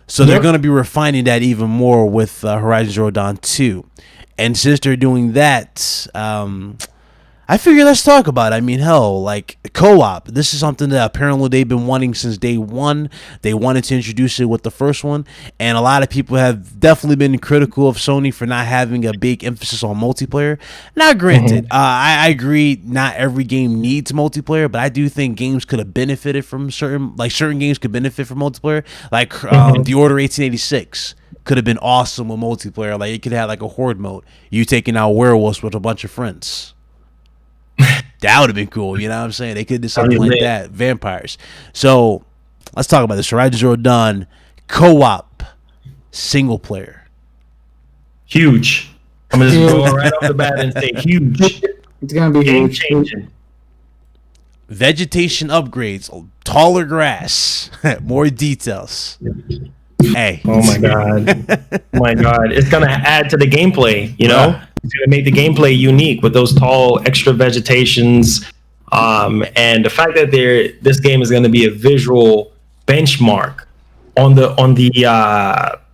So they're going to be refining that even more with Horizon Zero Dawn 2. And since they're doing that, I figure let's talk about it. Hell, like co-op. This is something that apparently they've been wanting since day one. They wanted to introduce it with the first one. And a lot of people have definitely been critical of Sony for not having a big emphasis on multiplayer. Now, granted, I agree not every game needs multiplayer, but I do think games could have benefited from certain games could benefit from multiplayer. Like The Order 1886 could have been awesome with multiplayer. Like it could have like a horde mode. You taking out werewolves with a bunch of friends. That would have been cool, you know what I'm saying? They could do something like that. Vampires. So let's talk about this. Horizon Zero Dawn co-op single player. Huge. I'm gonna just go right off the bat and say huge. It's gonna be game changing. Vegetation upgrades, taller grass, more details. Hey. Oh my god. It's gonna add to the gameplay, It's going to make the gameplay unique with those tall extra vegetations, and the fact that this game is going to be a visual benchmark on the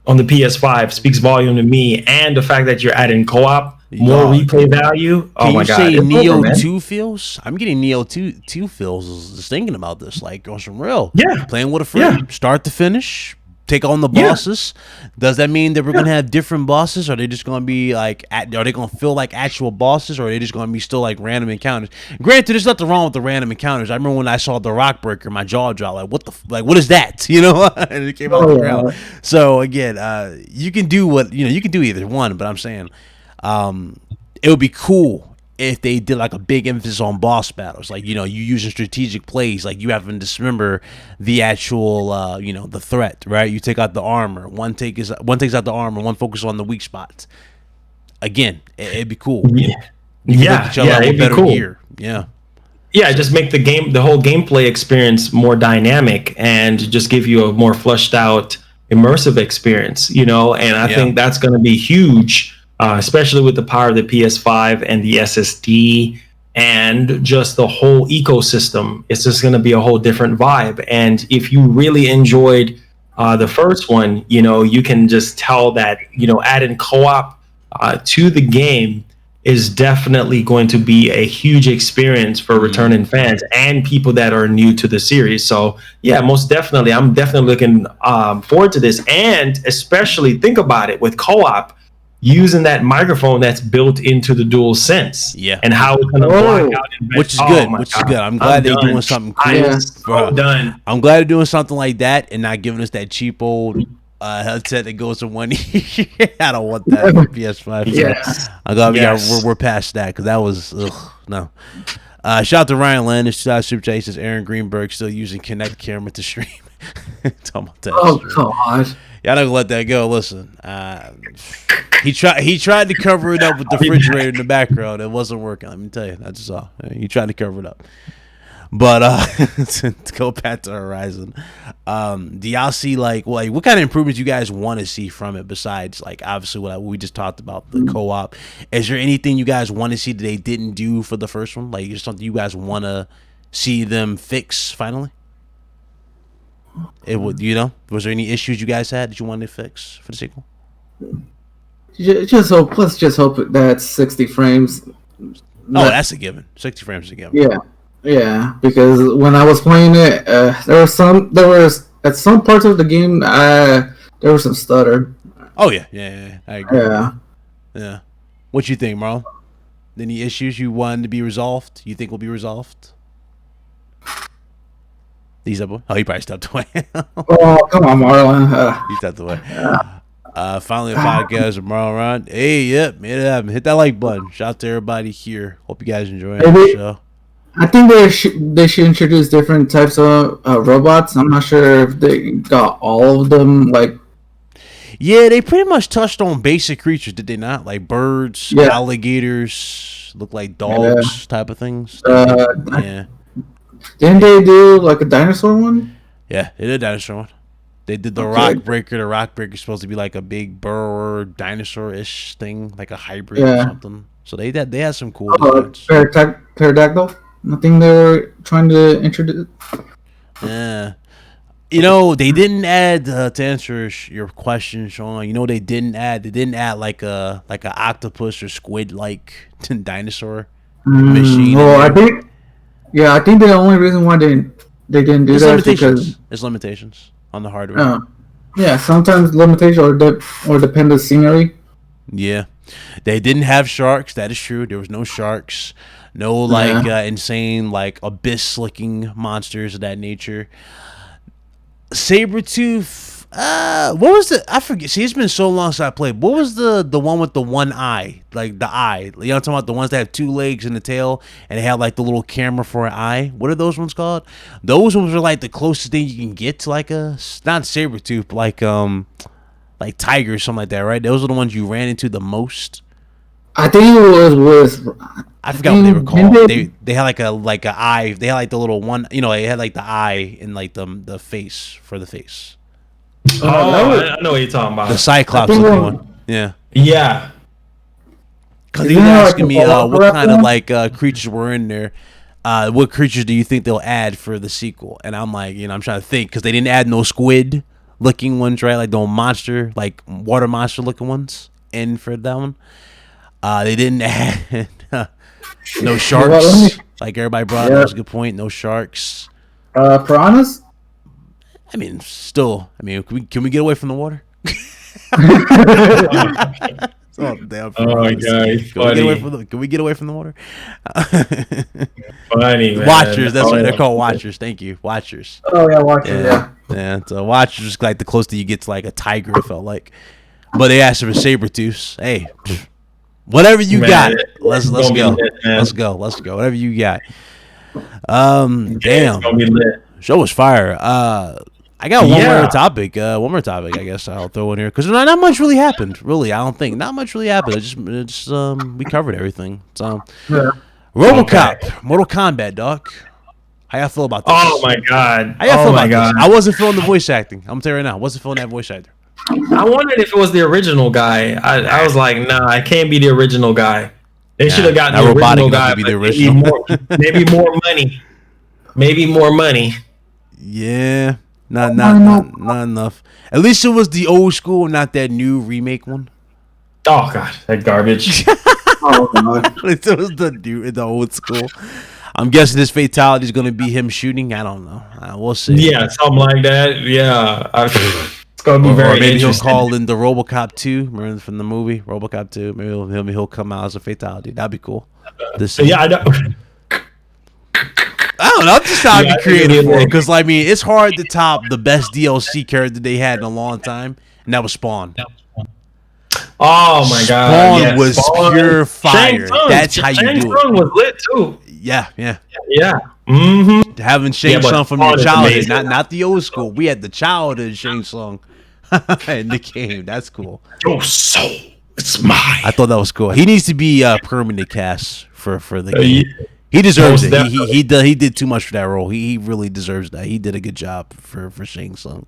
PS5 speaks volume to me. And the fact that you're adding co-op, more replay value. Oh my god! Can you say Neo 2 feels? I'm getting Neo 2 feels just thinking about this. Like on some real, playing with a friend, start to finish. Take on the bosses. Does that mean that we're gonna have different bosses? Or are they just gonna be like? Are they gonna feel like actual bosses, or are they just gonna be still like random encounters? Granted, there's nothing wrong with the random encounters. I remember when I saw the Rock Breaker, my jaw dropped. Like, what is that? And it came out of the ground. So again, you can do you can do either one. But I'm saying, it would be cool if they did like a big emphasis on boss battles, like you using strategic plays, like you having to dismember the actual the threat, right? You take out the armor, one takes out the armor, one focuses on the weak spots. Again, it'd be cool. It'd be cool. Gear. Just make the whole gameplay experience more dynamic and just give you a more fleshed out immersive experience, and I think that's going to be huge. Especially with the power of the PS5 and the SSD and just the whole ecosystem. It's just going to be a whole different vibe. And if you really enjoyed the first one, you can just tell that, adding co-op to the game is definitely going to be a huge experience for returning fans and people that are new to the series. So, most definitely. I'm definitely looking forward to this. And especially think about it with co-op. using that microphone that's built into the DualSense. Yeah. And how it's gonna block out which is good. Which is good. I'm glad they're doing something cool. I'm done. I'm glad they're doing something like that and not giving us that cheap old headset that goes in one ear. I don't want that for PS5. Yes. I'm glad we're past that because that was no. Shout out to Ryan Landis, Super Chat. He says Aaron Greenberg still using Kinect camera to stream. Talking about that. Oh God. Y'all not gonna let that go. Listen, he tried to cover it up with the refrigerator in the background. It wasn't working. Let me tell you, that's just all. He tried to cover it up. But to go back to Horizon, do y'all see like what kind of improvements you guys want to see from it besides like obviously what we just talked about, the co-op? Is there anything you guys want to see that they didn't do for the first one? Like, is something you guys want to see them fix finally? It would, was there any issues you guys had that you wanted to fix for the sequel? Just hope. Let's just hope that's 60 frames. Oh, that's a given. 60 frames is a given. Yeah. Because when I was playing it, there was at some parts of the game, there was some stutter. Oh yeah. I agree. Yeah. What you think, Marlon? Any issues you wanted to be resolved? You think will be resolved? He's up. Oh, he probably stepped away. Oh, come on, Marlon. He stepped away. Finally, a podcast with Marlon Ron. Hey, yep, made it happen. Hit that like button. Shout out to everybody here. Hope you guys enjoy the show. I think they should introduce different types of robots. I'm not sure if they got all of them. Yeah, they pretty much touched on basic creatures, did they not? Like birds, alligators, look like dogs type of things. Didn't they do like a dinosaur one? Yeah, they did a dinosaur one. They did the rock breaker. The rock breaker is supposed to be like a big burrower dinosaur-ish thing, like a hybrid or something. So they had some cool designs. Pterodactyl? Nothing they were trying to introduce? Yeah. They didn't add to answer your question, Sean. They didn't add like a octopus or squid like dinosaur machine. Well, I think the only reason why they didn't do that is because there's limitations on the hardware. Yeah, sometimes limitations or depend on scenery. Yeah, they didn't have sharks. That is true. There was no sharks. No insane like abyss-looking monsters of that nature. Sabretooth. What was the? I forget. See, it's been so long since I played. What was the one with the one eye? Like the eye. You know what I'm talking about? The ones that have two legs and the tail, and they have like the little camera for an eye. What are those ones called? Those ones are like the closest thing you can get to like a not Sabretooth, like tiger or something like that, right? Those are the ones you ran into the most. I think it was with. I forgot what they were called. They had like a eye. They had like the little one. They had like the eye and like the face for the face. I know what you're talking about. The Cyclops looking one. Yeah. Yeah. Because he was asking me what kind of like creatures were in there. What creatures do you think they'll add for the sequel? And I'm like, I'm trying to think because they didn't add no squid looking ones, right? Like no monster, like water monster looking ones in for that one. They didn't add no sharks. Like everybody brought up, that was a good point. No sharks. Piranhas? I mean, still. Can we get away from the water? Oh my god! Can we get away from the water? Funny, man. Watchers. That's right. They're called watchers. Thank you, watchers. Oh yeah, watchers. Yeah. So watchers is like the closest you get to like a tiger. It felt like, but they asked for Sabretooth. Hey, whatever you got. Let's go. Let's go. Whatever you got. Damn. It's gonna be lit. Show was fire. I got one more topic. I guess I'll throw in here because not much really happened. Really, I don't think not much really happened. It's we covered everything. So, RoboCop, Mortal Kombat, dog. How y'all feel about this? Oh my god! How y'all feel about this? I wasn't feeling the voice acting. I'm telling you right now, I wasn't feeling that voice actor. I wondered if it was the original guy. I was like, nah, it can't be the original guy. They should have gotten the original guy. Be the original. Maybe more money. Maybe more money. Yeah. Not enough. At least it was the old school, not that new remake one. Oh god, that garbage. Oh god. At least it was the old school. I'm guessing this fatality is going to be him shooting. I don't know. We'll see. Yeah, something like that. Yeah, it's gonna be very or maybe interesting. he'll call in the RoboCop 2. Remember from the movie RoboCop 2? Maybe he'll come out as a fatality. That'd be cool. Yeah, I know. I don't know. I'm just trying to be creative for it because, I mean, it's hard to top the best DLC character they had in a long time, and that was Spawn. Oh my god! Spawn was pure fire. That's how you do it. Shang was lit too. Yeah. Mm-hmm. Having Shang Tsung from your childhood, not the old school. We had the childhood Shang Tsung in the game. That's cool. Your soul, it's mine. I thought that was cool. He needs to be permanent cast for the game. He deserves it. He did too much for that role. He really deserves that. He did a good job for Shang Tsung.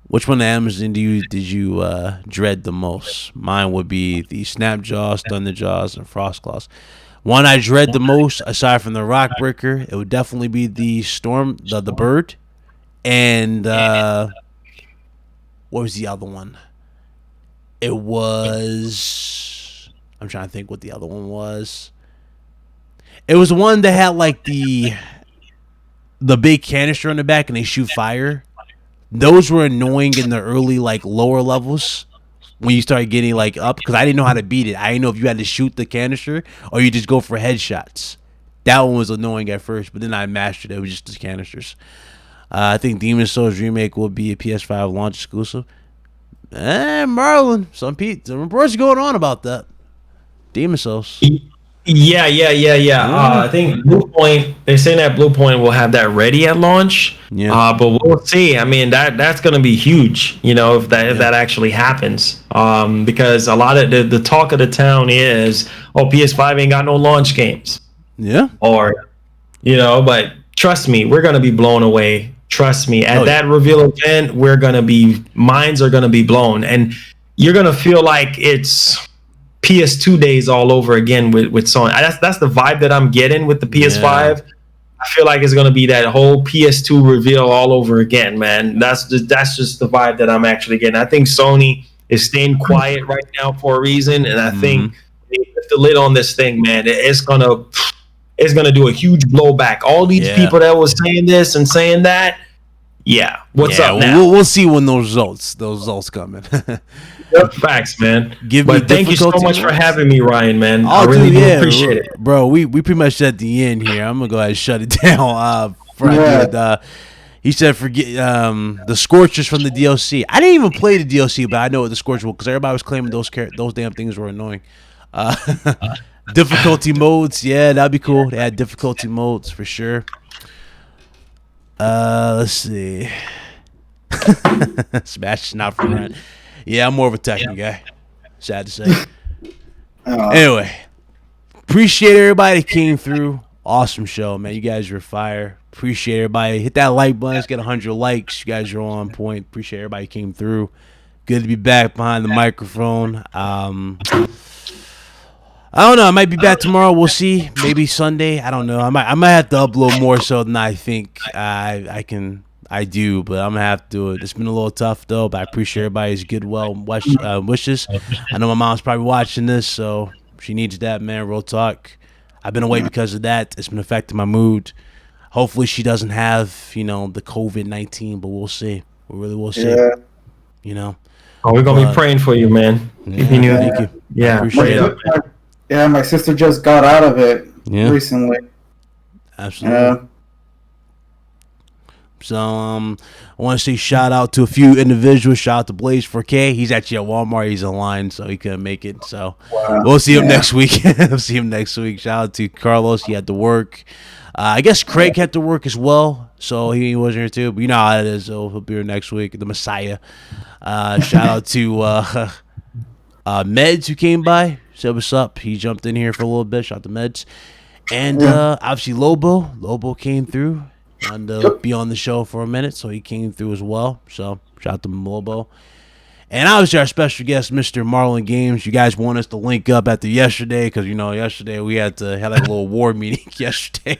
Which one of Amazon did you dread the most? Mine would be the Snapjaws, Thunderjaws, and Frostclaws. One I dread the most, aside from the Rockbreaker, it would definitely be the Storm, the bird, and what was the other one? It was, I'm trying to think what the other one was. It was the one that had like the big canister on the back and they shoot fire. Those were annoying in the early, like, lower levels when you started getting, like, up. Because I didn't know how to beat it. I didn't know if you had to shoot the canister or you just go for headshots. That one was annoying at first, but then I mastered it. It was just the canisters. I think Demon's Souls Remake will be a PS5 launch exclusive. Marlon. Some reports going on about that. Demon's Souls. Yeah. I think Bluepoint. They're saying that Bluepoint will have that ready at launch. Yeah. But we'll see. I mean, that's going to be huge. You know, if that actually happens. Because a lot of the talk of the town is, PS5 ain't got no launch games. Yeah. Or, but trust me, we're going to be blown away. Trust me. At that reveal event, minds are going to be blown, and you're going to feel like it's PS2 days all over again with Sony. That's the vibe that I'm getting with the PS5. Yeah. I feel like it's gonna be that whole PS2 reveal all over again, man. That's just the vibe that I'm actually getting. I think Sony is staying quiet right now for a reason, and I think they lift the lid on this thing, man. It's gonna do a huge blowback. All these people that was saying this and saying that, what's up now? We'll see when those results come in. Facts, man. Thank you so much for having me, Ryan, man. I really do appreciate it. Bro, we pretty much at the end here. I'm going to go ahead and shut it down. He said forget the Scorchers from the DLC. I didn't even play the DLC, but I know what the Scorchers were because everybody was claiming those damn things were annoying. Difficulty modes, that'd be cool. They had difficulty modes for sure. Let's see. Smash not for Ryan. Yeah, I'm more of a technical guy. Sad to say. Anyway, appreciate everybody that came through. Awesome show, man. You guys were fire. Appreciate everybody. Hit that like button. Let's get 100 likes. You guys are on point. Appreciate everybody came through. Good to be back behind the microphone. I don't know. I might be back tomorrow. We'll see. Maybe Sunday. I don't know. I might have to upload more so than I think I do, but I'm gonna have to do it. It's been a little tough though, but I appreciate everybody's wishes. I know my mom's probably watching this, so she needs that, man. Real talk. I've been away because of that. It's been affecting my mood. Hopefully she doesn't have, the COVID-19, but we'll see. We really will see. Yeah. We're gonna be praying for you, man. Thank you. Yeah, appreciate it. Yeah, my sister just got out of it recently. Absolutely. So I want to say shout out to a few individuals. Shout out to Blaze 4K. He's actually at Walmart. He's online, so he couldn't make it. So we'll see him next week. We'll see him next week. Shout out to Carlos. He had to work. I guess Craig had to work as well, so he wasn't here too. But you know how it is. So he'll be here next week. The Messiah. Shout out to Meds who came by. Said what's up. He jumped in here for a little bit. Shout out to Meds. And obviously Lobo. Lobo came through. And be on the show for a minute, so he came through as well. So shout out to Lobo. And obviously our special guest, Mr. Marlon Games. You guys want us to link up after yesterday because, yesterday we had to have like a little war meeting yesterday.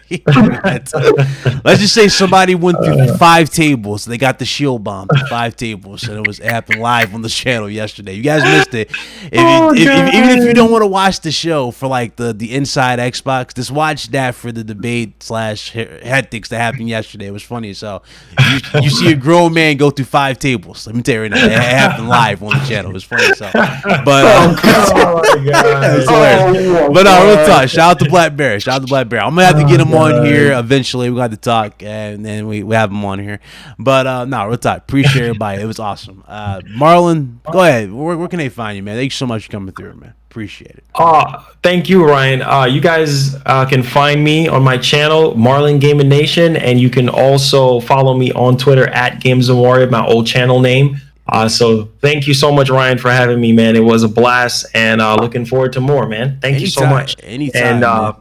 Let's just say somebody went through 5 tables. They got the shield bomb to 5 tables, and it happened live on the channel yesterday. You guys missed it. Even if you don't want to watch the show for like the inside Xbox, just watch that for the debate / hectics that happened yesterday. It was funny. So you see a grown man go through 5 tables. Let me tell you right now, it happened live on the channel. It was funny. So, but oh my God. But real talk. Shout out to Black Bear. I'm gonna have to get him on here eventually. We got to talk, and then we have him on here. But real talk. Appreciate everybody. It was awesome. Marlon, go ahead. Where can they find you, man? Thank you so much for coming through, man. Appreciate it. Thank you, Ryan. You guys can find me on my channel, Marlon Gaming Nation, and you can also follow me on Twitter at Games and Warrior, my old channel name. So thank you so much, Ryan, for having me, man. It was a blast, and looking forward to more, man. Thank you so much. Anytime. And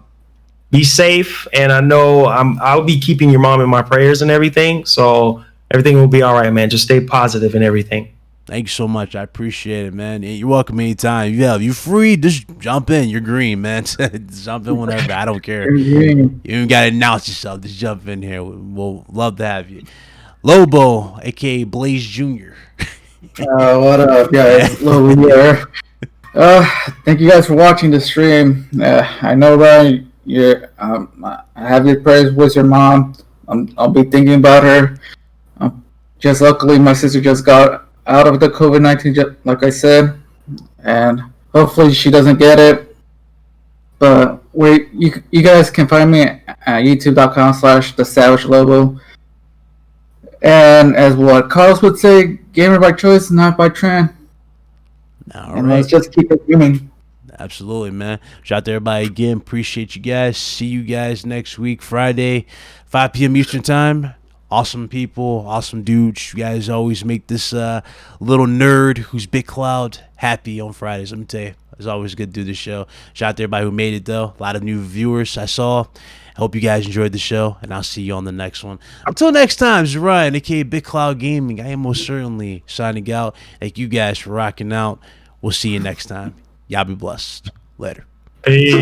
be safe. And I know I'll be keeping your mom in my prayers and everything. So everything will be all right, man. Just stay positive and everything. Thank you so much. I appreciate it, man. You're welcome anytime. Yeah, if you're free, just jump in. You're green, man. Jump in whenever. I don't care. You even got to announce yourself. Just jump in here. We'll love to have you. Lobo, a.k.a. Blaze Jr. What up, guys? Lobo here. Thank you guys for watching the stream. I know that I have your prayers with your mom. I'll be thinking about her. Just luckily, my sister just got out of the COVID-19, like I said, and hopefully she doesn't get it. But you guys can find me at youtube.com/thesavagelobo. And as what Carlos would say, gamer by choice, not by trend. All and right. let's just keep it moving. Absolutely, man. Shout out to everybody again. Appreciate you guys. See you guys next week, Friday, 5 p.m. Eastern time. Awesome people, awesome dudes. You guys always make this little nerd who's Big Cloud happy on Fridays. Let me tell you, it's always good to do this show. Shout out to everybody who made it, though. A lot of new viewers I saw. Hope you guys enjoyed the show, and I'll see you on the next one. Until next time, it's Ryan, a.k.a. Big Cloud Gaming. I am most certainly signing out. Thank you guys for rocking out. We'll see you next time. Y'all be blessed. Later. Peace.